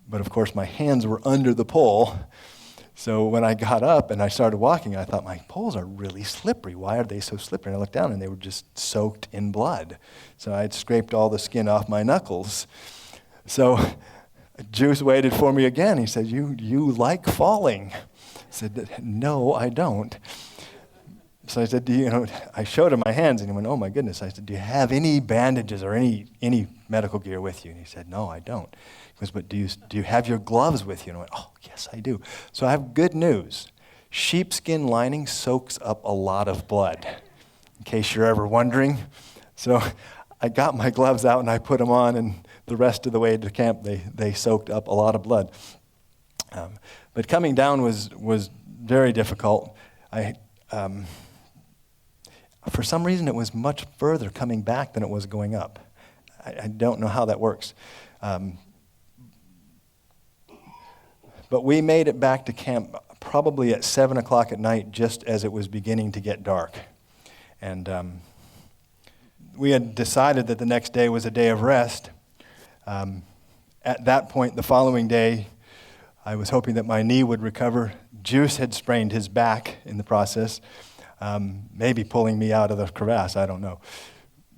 But of course, my hands were under the pole. So when I got up and I started walking, I thought, my poles are really slippery. Why are they so slippery? And I looked down, and they were just soaked in blood. So I'd scraped all the skin off my knuckles. So Juice waited for me again. He said, you like falling? I said, no, I don't. So I said, I showed him my hands, and he went, oh my goodness. I said, do you have any bandages or any medical gear with you? And he said, no, I don't. He goes, but do you have your gloves with you? And I went, oh, yes, I do. So I have good news. Sheepskin lining soaks up a lot of blood, in case you're ever wondering. So I got my gloves out, and I put them on, and the rest of the way to camp, they soaked up a lot of blood. But coming down was very difficult. For some reason, it was much further coming back than it was going up. I don't know how that works. But we made it back to camp probably at 7 o'clock at night, just as it was beginning to get dark. And we had decided that the next day was a day of rest. At that point, the following day, I was hoping that my knee would recover. Juice had sprained his back in the process, maybe pulling me out of the crevasse, I don't know.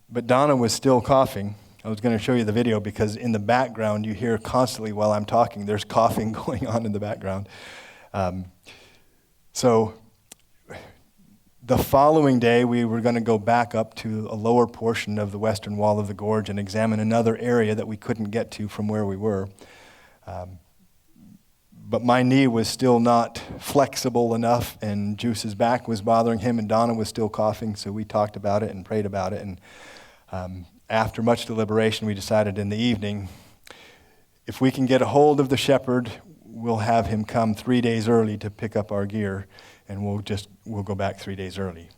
But Donna was still coughing. I was going to show you the video because in the background, you hear constantly while I'm talking, there's coughing going on in the background. So the following day, we were going to go back up to a lower portion of the western wall of the gorge and examine another area that we couldn't get to from where we were. But my knee was still not flexible enough, and Juice's back was bothering him, and Donna was still coughing, so we talked about it and prayed about it. And after much deliberation, we decided in the evening, if we can get a hold of the shepherd, we'll have him come 3 days early to pick up our gear, and we'll go back 3 days early.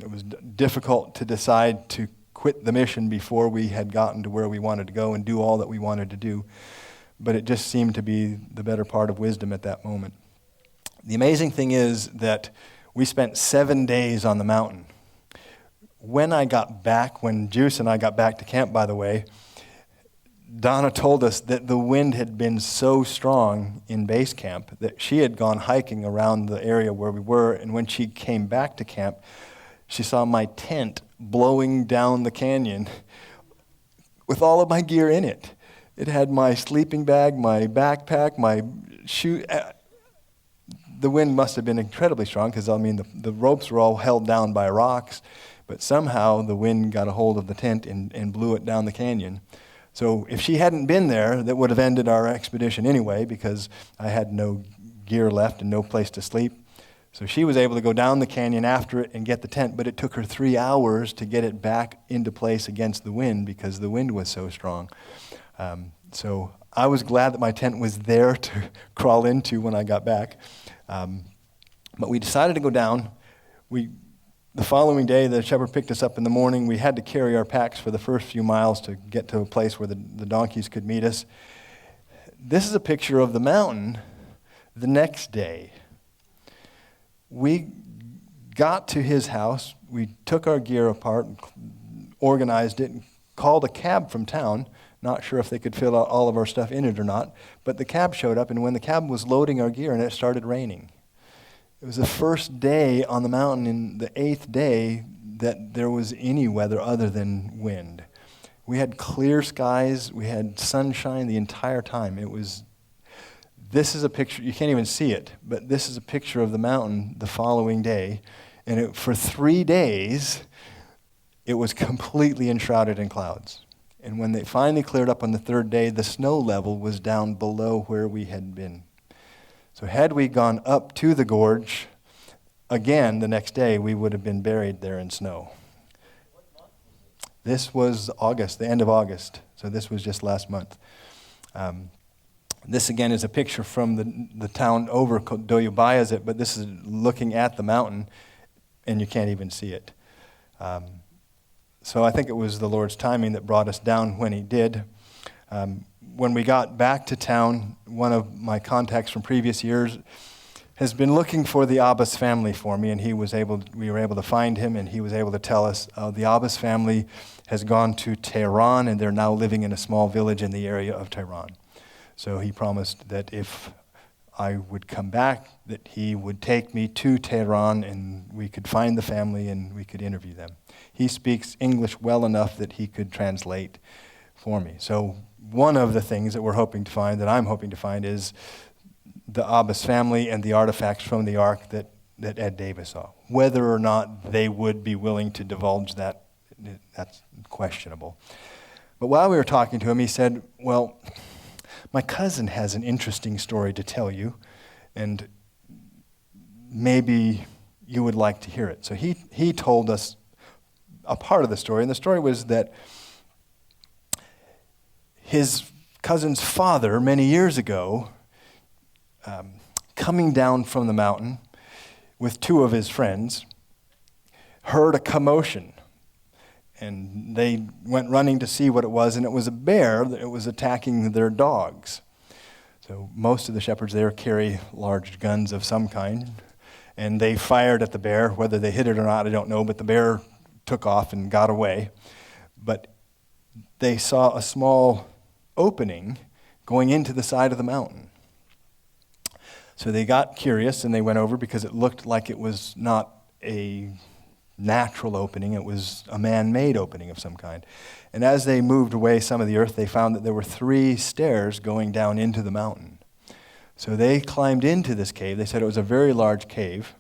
It was difficult to decide to quit the mission before we had gotten to where we wanted to go and do all that we wanted to do. But it just seemed to be the better part of wisdom at that moment. The amazing thing is that We spent 7 days on the mountain. When I got back, when Juice and I got back to camp, by the way, Donna told us that the wind had been so strong in base camp that she had gone hiking around the area where we were, and when she came back to camp, she saw my tent blowing down the canyon with all of my gear in it. It had my sleeping bag, my backpack, my shoe. The wind must have been incredibly strong because, the ropes were all held down by rocks, but somehow the wind got a hold of the tent and blew it down the canyon. So if she hadn't been there, that would have ended our expedition anyway because I had no gear left and no place to sleep. So she was able to go down the canyon after it and get the tent, but it took her 3 hours to get it back into place against the wind because the wind was so strong. So I was glad that my tent was there to crawl into when I got back. But we decided to go down. The following day, the shepherd picked us up in the morning. We had to carry our packs for the first few miles to get to a place where the donkeys could meet us. This is a picture of the mountain the next day. We got to his house. We took our gear apart, organized it, and called a cab from town. Not sure if they could fill out all of our stuff in it or not, but the cab showed up, and when the cab was loading our gear, and it started raining. It was the first day on the mountain, and the 8th day, that there was any weather other than wind. We had clear skies. We had sunshine the entire time. This is a picture, you can't even see it, but this is a picture of the mountain the following day. And for 3 days, it was completely enshrouded in clouds. And when they finally cleared up on the 3rd day, the snow level was down below where we had been. So had we gone up to the gorge again the next day, we would have been buried there in snow. What month was it? This was August, the end of August. So this was just last month. This again is a picture from the town over, Doyubayazit, but this is looking at the mountain, and you can't even see it. So I think it was the Lord's timing that brought us down when he did. When we got back to town, one of my contacts from previous years has been looking for the Avas family for me, and we were able to find him, and he was able to tell us the Avas family has gone to Tehran, and they're now living in a small village in the area of Tehran. So he promised that if I would come back, that he would take me to Tehran, and we could find the family, and we could interview them. He speaks English well enough that he could translate for me. So one of the things that I'm hoping to find, is the Abbas family and the artifacts from the ark that Ed Davis saw. Whether or not they would be willing to divulge that, that's questionable. But while we were talking to him, he said, well, my cousin has an interesting story to tell you, and maybe you would like to hear it. So he told us a part of the story, and the story was that his cousin's father, many years ago, coming down from the mountain with 2 of his friends, heard a commotion. And they went running to see what it was, and it was a bear that was attacking their dogs. So most of the shepherds there carry large guns of some kind, and they fired at the bear. Whether they hit it or not, I don't know, but the bear took off and got away. But they saw a small opening going into the side of the mountain. So they got curious, and they went over because it looked like it was not a natural opening. It was a man-made opening of some kind. And as they moved away some of the earth, they found that there were 3 stairs going down into the mountain. So they climbed into this cave. They said it was a very large cave,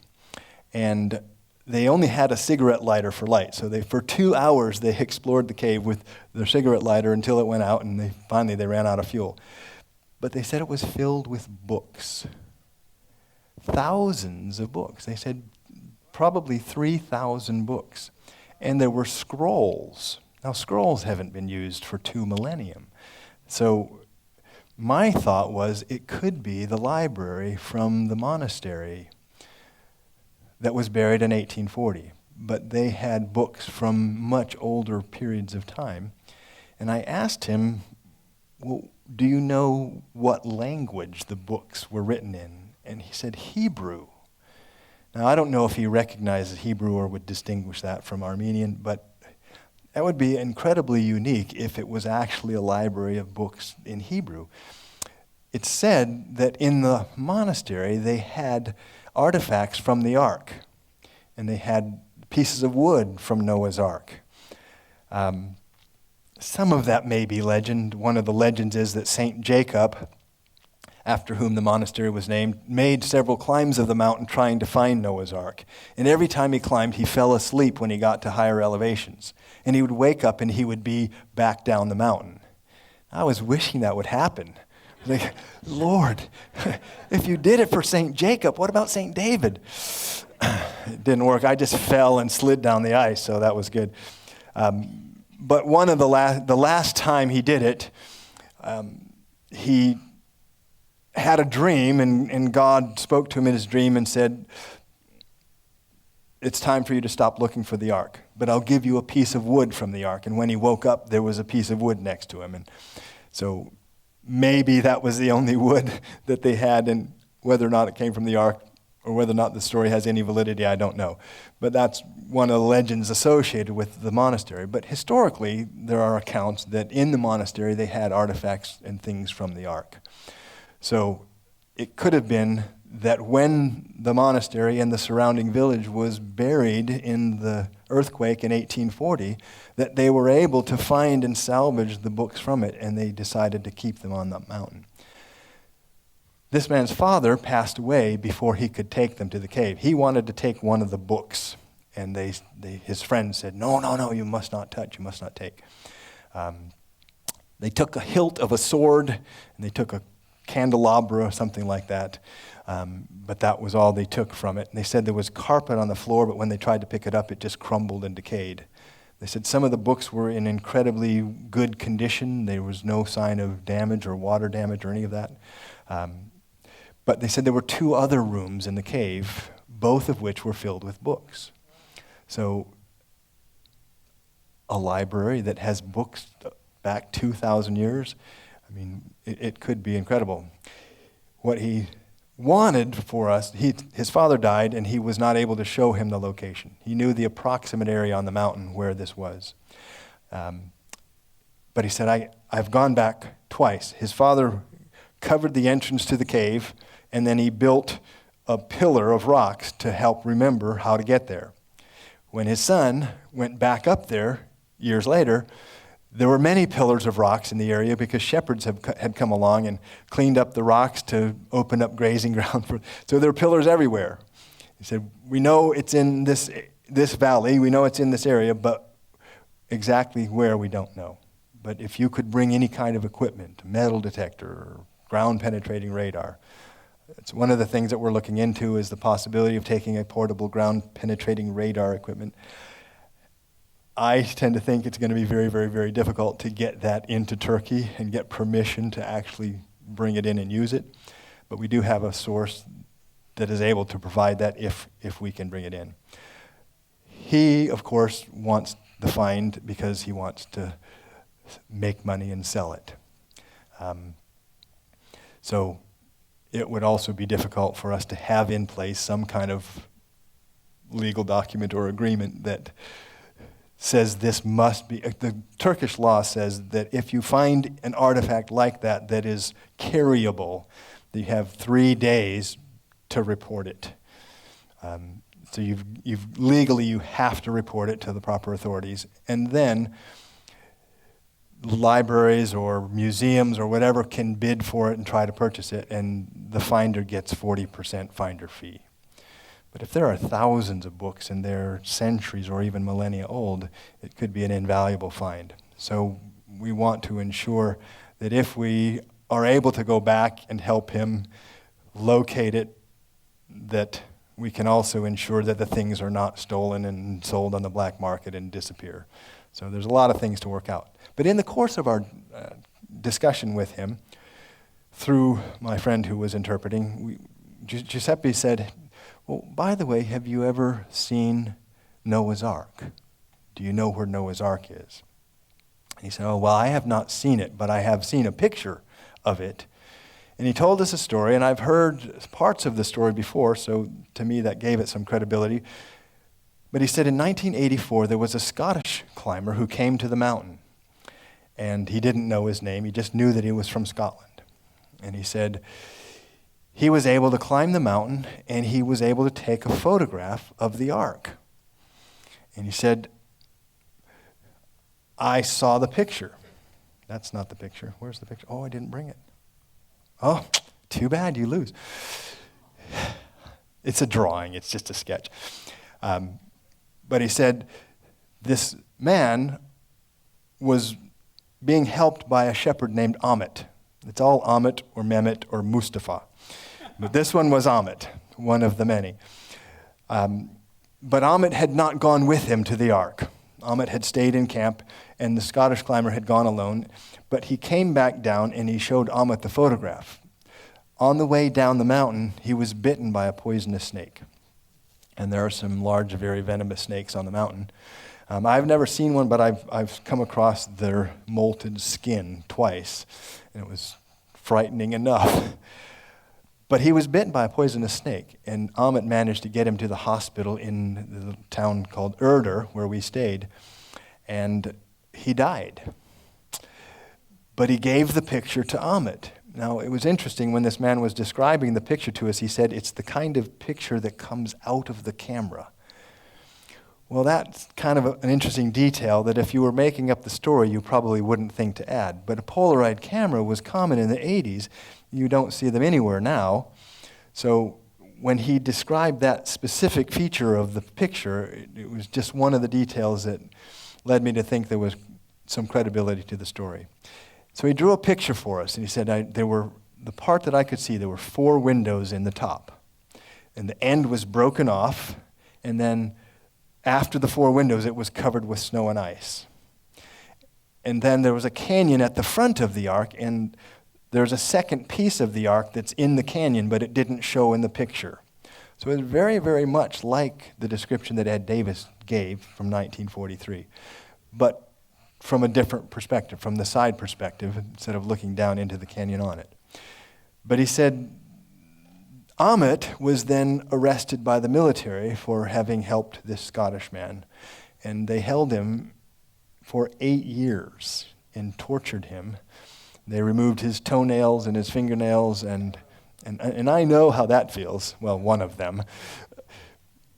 and they only had a cigarette lighter for light. So for 2 hours, they explored the cave with their cigarette lighter until it went out, and finally they ran out of fuel. But they said it was filled with books. Thousands of books. They said probably 3,000 books. And there were scrolls. Now, scrolls haven't been used for 2 millennium. So my thought was it could be the library from the monastery that was buried in 1840. But they had books from much older periods of time. And I asked him, well, do you know what language the books were written in? And he said Hebrew. Now, I don't know if he recognizes Hebrew or would distinguish that from Armenian, but that would be incredibly unique if it was actually a library of books in Hebrew. It's said that in the monastery they had artifacts from the ark, and they had pieces of wood from Noah's ark. Some of that may be legend. One of the legends is that St. Jacob, after whom the monastery was named, made several climbs of the mountain trying to find Noah's ark. And every time he climbed, he fell asleep when he got to higher elevations. And he would wake up and he would be back down the mountain. I was wishing that would happen. Like, Lord, if you did it for St. Jacob, what about St. David? It didn't work. I just fell and slid down the ice, so that was good. But one of the last time he did it, he had a dream, and God spoke to him in his dream and said, it's time for you to stop looking for the ark, but I'll give you a piece of wood from the ark. And when he woke up, there was a piece of wood next to him. And so maybe that was the only wood that they had, and whether or not it came from the ark or whether or not the story has any validity, I don't know. But that's one of the legends associated with the monastery. But historically, there are accounts that in the monastery they had artifacts and things from the ark. So it could have been that when the monastery and the surrounding village was buried in the earthquake in 1840, that they were able to find and salvage the books from it, and they decided to keep them on that mountain. This man's father passed away before he could take them to the cave. He wanted to take one of the books, and his friends said, no, you must not touch, you must not take. They took a hilt of a sword, and they took a candelabra or something like that, but that was all they took from it. And they said there was carpet on the floor, but when they tried to pick it up, it just crumbled and decayed. They said some of the books were in incredibly good condition. There was no sign of damage or water damage or any of that. But they said there were 2 other rooms in the cave, both of which were filled with books. So a library that has books back 2,000 years, I mean, it could be incredible. What he wanted for us, his father died, and he was not able to show him the location. He knew the approximate area on the mountain where this was. But he said, I've gone back twice. His father covered the entrance to the cave, and then he built a pillar of rocks to help remember how to get there. When his son went back up there years later, there were many pillars of rocks in the area because shepherds had come along and cleaned up the rocks to open up grazing ground. So there were pillars everywhere. He said, we know it's in this valley, we know it's in this area, but exactly where we don't know. But if you could bring any kind of equipment, metal detector or ground-penetrating radar, it's one of the things that we're looking into is the possibility of taking a portable ground-penetrating radar equipment. I tend to think it's going to be very, very, very difficult to get that into Turkey and get permission to actually bring it in and use it. But we do have a source that is able to provide that if we can bring it in. He, of course, wants the find because he wants to make money and sell it. So it would also be difficult for us to have in place some kind of legal document or agreement that says this must be. The Turkish law says that if you find an artifact like that that is carryable, that you have 3 days to report it. So you've legally you have to report it to the proper authorities, and then libraries or museums or whatever can bid for it and try to purchase it, and the finder gets 40% finder fee. But if there are thousands of books and they're centuries or even millennia old, it could be an invaluable find. So we want to ensure that if we are able to go back and help him locate it, that we can also ensure that the things are not stolen and sold on the black market and disappear. So there's a lot of things to work out. But in the course of our discussion with him, through my friend who was interpreting, Giuseppe said, well, by the way, have you ever seen Noah's Ark? Do you know where Noah's Ark is? And he said, oh, well, I have not seen it, but I have seen a picture of it. And he told us a story, and I've heard parts of the story before, so to me that gave it some credibility. But he said in 1984 there was a Scottish climber who came to the mountain. And he didn't know his name, he just knew that he was from Scotland. And he said he was able to climb the mountain, and he was able to take a photograph of the ark. And he said, I saw the picture. That's not the picture. Where's the picture? Oh, I didn't bring it. Oh, too bad, you lose. It's a drawing, it's just a sketch. But he said this man was being helped by a shepherd named Amit. It's all Amit or Mehmet or Mustafa. But this one was Amit, one of the many. But Amit had not gone with him to the ark. Amit had stayed in camp, and the Scottish climber had gone alone. But he came back down, and he showed Amit the photograph. On the way down the mountain, he was bitten by a poisonous snake. And there are some large, very venomous snakes on the mountain. I've never seen one, but I've come across their molted skin twice, and it was frightening enough. But he was bitten by a poisonous snake, and Amit managed to get him to the hospital in the town called Erder, where we stayed, and he died. But he gave the picture to Amit. Now, it was interesting when this man was describing the picture to us, he said, it's the kind of picture that comes out of the camera. Well, that's kind of an interesting detail that if you were making up the story, you probably wouldn't think to add. But a Polaroid camera was common in the 80s. You don't see them anywhere now. So when he described that specific feature of the picture, it was just one of the details that led me to think there was some credibility to the story. So he drew a picture for us, and he said there were, the part that I could see, there were 4 windows in the top. And the end was broken off, and then after the 4 windows, it was covered with snow and ice. And then there was a canyon at the front of the ark, and there's a second piece of the ark that's in the canyon, but it didn't show in the picture. So it was very, very much like the description that Ed Davis gave from 1943, but from a different perspective, from the side perspective, instead of looking down into the canyon on it. But he said Amit was then arrested by the military for having helped this Scottish man, and they held him for 8 years and tortured him. They removed his toenails and his fingernails, and I know how that feels. Well, one of them.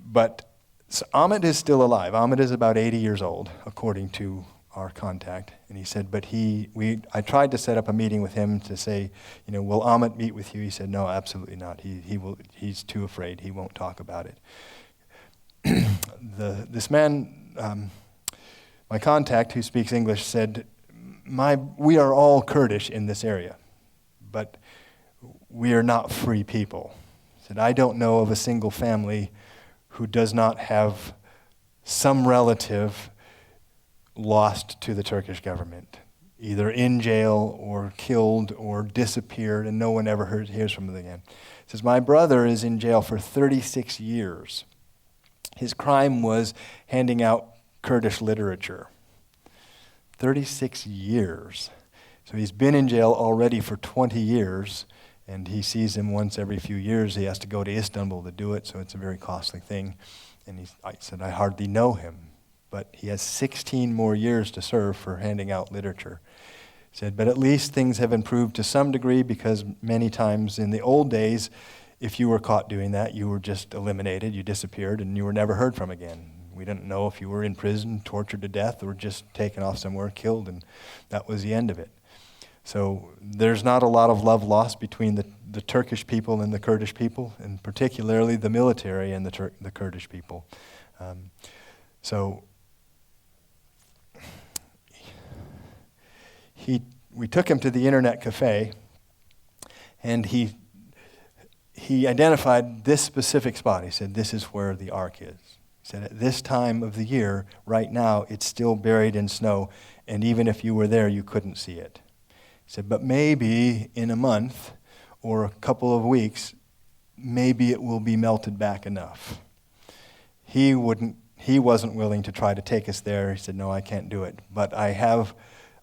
But so Amit is still alive. Amit is about 80 years old, according to our contact. And he said, but I tried to set up a meeting with him to say, will Amit meet with you? He said, no, absolutely not. He's too afraid. He won't talk about it. This man, my contact who speaks English, said, we are all Kurdish in this area, but we are not free people. He said, I don't know of a single family who does not have some relative lost to the Turkish government, either in jail or killed or disappeared, and no one ever hears from them again. He says, my brother is in jail for 36 years. His crime was handing out Kurdish literature. 36 years. So he's been in jail already for 20 years, and he sees him once every few years. He has to go to Istanbul to do it, so it's a very costly thing. And I said, I hardly know him. But he has 16 more years to serve for handing out literature. He said, but at least things have improved to some degree, because many times in the old days, if you were caught doing that, you were just eliminated, you disappeared, and you were never heard from again. We didn't know if you were in prison, tortured to death, or just taken off somewhere, killed, and that was the end of it. So there's not a lot of love lost between the Turkish people and the Kurdish people, and particularly the military and the Kurdish people. We took him to the internet cafe, and he identified this specific spot. He said, this is where the ark is. He said, at this time of the year, right now, it's still buried in snow, and even if you were there, you couldn't see it. He said, but maybe in a month or a couple of weeks, maybe it will be melted back enough. He wasn't willing to try to take us there. He said, no, I can't do it. But I have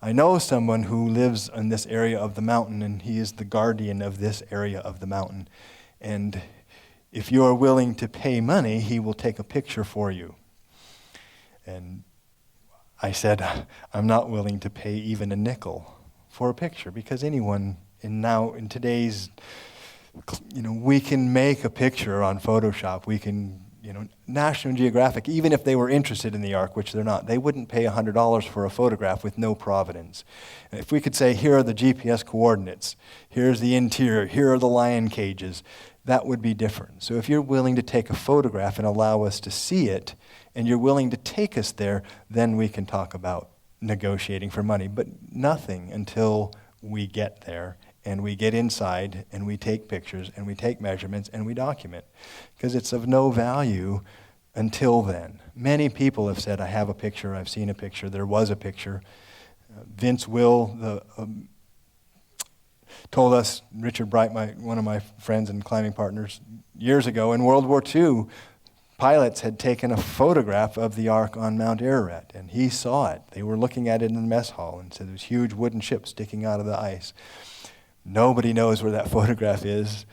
I know someone who lives in this area of the mountain, and he is the guardian of this area of the mountain. And if you are willing to pay money, he will take a picture for you. And I said, I'm not willing to pay even a nickel for a picture, because anyone in today's, we can make a picture on Photoshop. We can, National Geographic, even if they were interested in the Ark, which they're not, they wouldn't pay $100 for a photograph with no provenance. And if we could say, here are the GPS coordinates, here's the interior, here are the lion cages, that would be different. So if you're willing to take a photograph and allow us to see it, and you're willing to take us there, then we can talk about negotiating for money. But nothing until we get there and we get inside and we take pictures and we take measurements and we document, because it's of no value until then. Many people have said, I have a picture, I've seen a picture, there was a picture. Vince Will told us, Richard Bright, one of my friends and climbing partners, years ago in World War II, pilots had taken a photograph of the Ark on Mount Ararat, and he saw it. They were looking at it in the mess hall and said there's huge wooden ships sticking out of the ice. Nobody knows where that photograph is.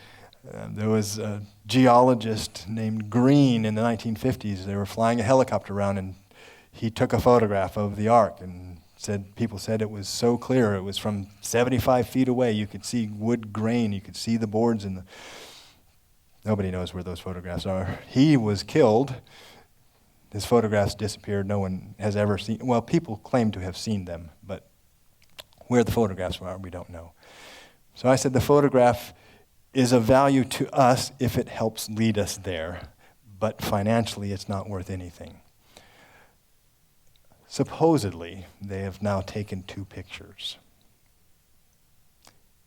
There was a geologist named Green in the 1950s. They were flying a helicopter around, and he took a photograph of the Ark and people said it was so clear. It was from 75 feet away. You could see wood grain. You could see the boards in the... Nobody knows where those photographs are. He was killed. His photographs disappeared. No one has ever seen... Well, people claim to have seen them, but where the photographs are, we don't know. So I said the photograph is of value to us if it helps lead us there, but financially it's not worth anything. Supposedly, they have now taken 2 pictures,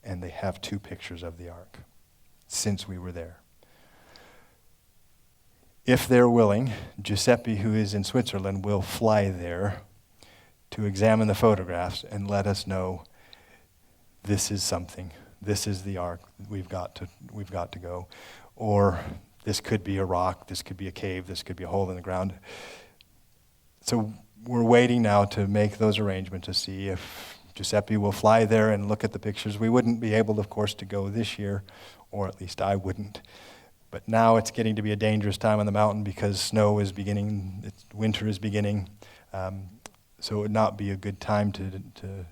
and they have 2 pictures of the Ark since we were there. If they're willing, Giuseppe, who is in Switzerland, will fly there to examine the photographs and let us know this is something. This is the Ark. We've got to go. Or this could be a rock. This could be a cave. This could be a hole in the ground. So we're waiting now to make those arrangements to see if Giuseppe will fly there and look at the pictures. We wouldn't be able, of course, to go this year, or at least I wouldn't. But now it's getting to be a dangerous time on the mountain because snow is beginning, winter is beginning. So it would not be a good time to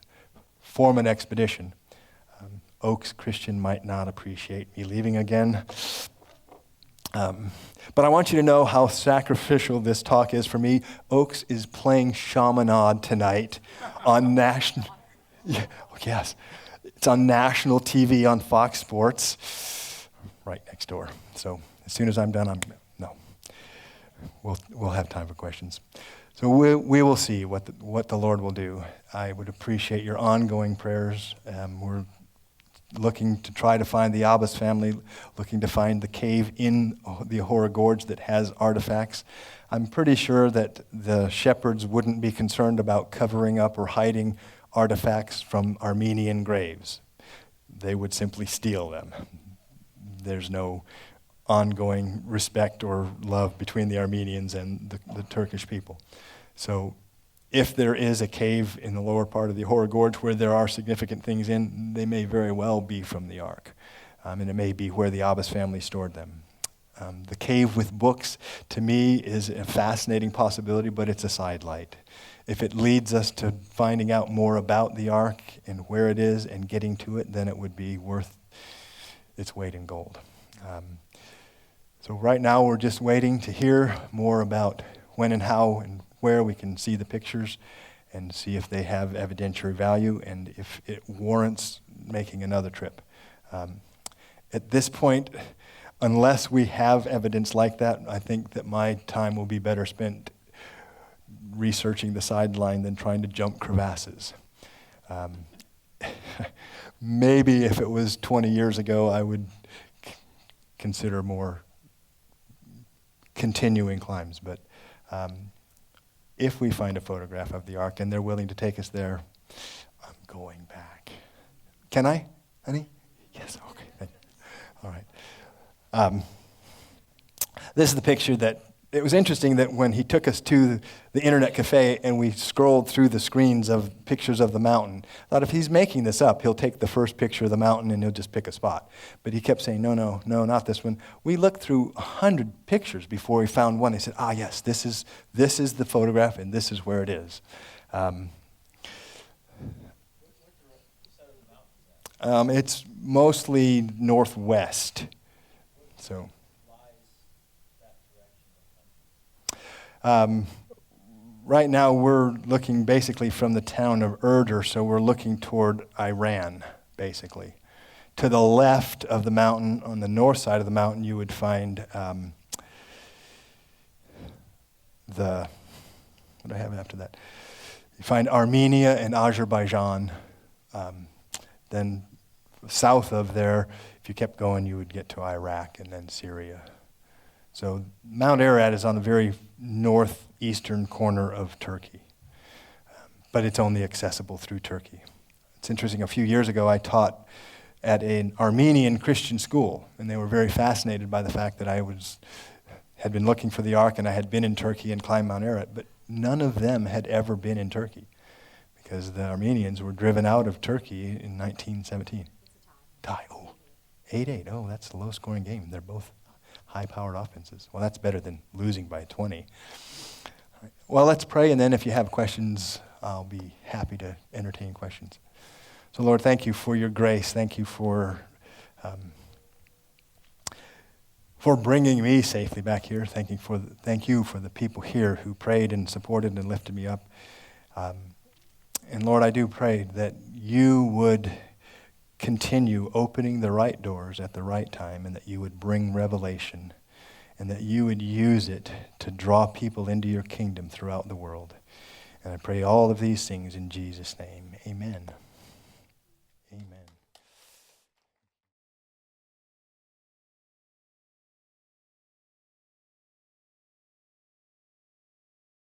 form an expedition. Oaks Christian might not appreciate me leaving again. But I want you to know how sacrificial this talk is for me. Oaks is playing Chaminade tonight on national... Yeah, yes, it's on national TV on Fox Sports, right next door. So as soon as I'm done, we'll have time for questions. So we will see what the Lord will do. I would appreciate your ongoing prayers. We're looking to try to find the Avas family, looking to find the cave in the Ahora Gorge that has artifacts. I'm pretty sure that the shepherds wouldn't be concerned about covering up or hiding artifacts from Armenian graves. They would simply steal them. There's no ongoing respect or love between the Armenians and the Turkish people. So if there is a cave in the lower part of the Ahora Gorge where there are significant things in, they may very well be from the Ark. And it may be where the Avas family stored them. The cave with books, to me, is a fascinating possibility, but it's a sidelight. If it leads us to finding out more about the Ark and where it is and getting to it, then it would be worth its weight in gold. So right now we're just waiting to hear more about when and how and where we can see the pictures and see if they have evidentiary value and if it warrants making another trip. At this point, unless we have evidence like that, I think that my time will be better spent researching the sideline than trying to jump crevasses. Maybe if it was 20 years ago, I would consider more continuing climbs, but if we find a photograph of the Ark and they're willing to take us there, I'm going back. Can I, honey? Yes, okay, thank you. All right. This is the picture that it was interesting that when he took us to the internet cafe and we scrolled through the screens of pictures of the mountain, I thought if he's making this up, he'll take the first picture of the mountain and he'll just pick a spot. But he kept saying, no, not this one. We looked through 100 pictures before we found one. He said, yes, this is the photograph and this is where it is. It's mostly northwest. So. Right now we're looking basically from the town of Urdur, so we're looking toward Iran, basically. To the left of the mountain, on the north side of the mountain, you would find what do I have after that? You find Armenia and Azerbaijan. Then south of there, if you kept going, you would get to Iraq and then Syria. So Mount Ararat is on the very northeastern corner of Turkey, but it's only accessible through Turkey. It's interesting, a few years ago I taught at an Armenian Christian school, and they were very fascinated by the fact that I had been looking for the Ark and I had been in Turkey and climbed Mount Ararat, but none of them had ever been in Turkey because the Armenians were driven out of Turkey in 1917. Tie. 8-8. Oh, that's a low-scoring game. They're both high-powered offenses. Well, that's better than losing by 20. Well, let's pray, and then if you have questions, I'll be happy to entertain questions. So, Lord, thank you for your grace. Thank you for bringing me safely back here. Thank you for the people here who prayed and supported and lifted me up. And Lord, I do pray that you would continue opening the right doors at the right time, and that you would bring revelation, and that you would use it to draw people into your kingdom throughout the world. And I pray all of these things in Jesus' name. Amen. Amen.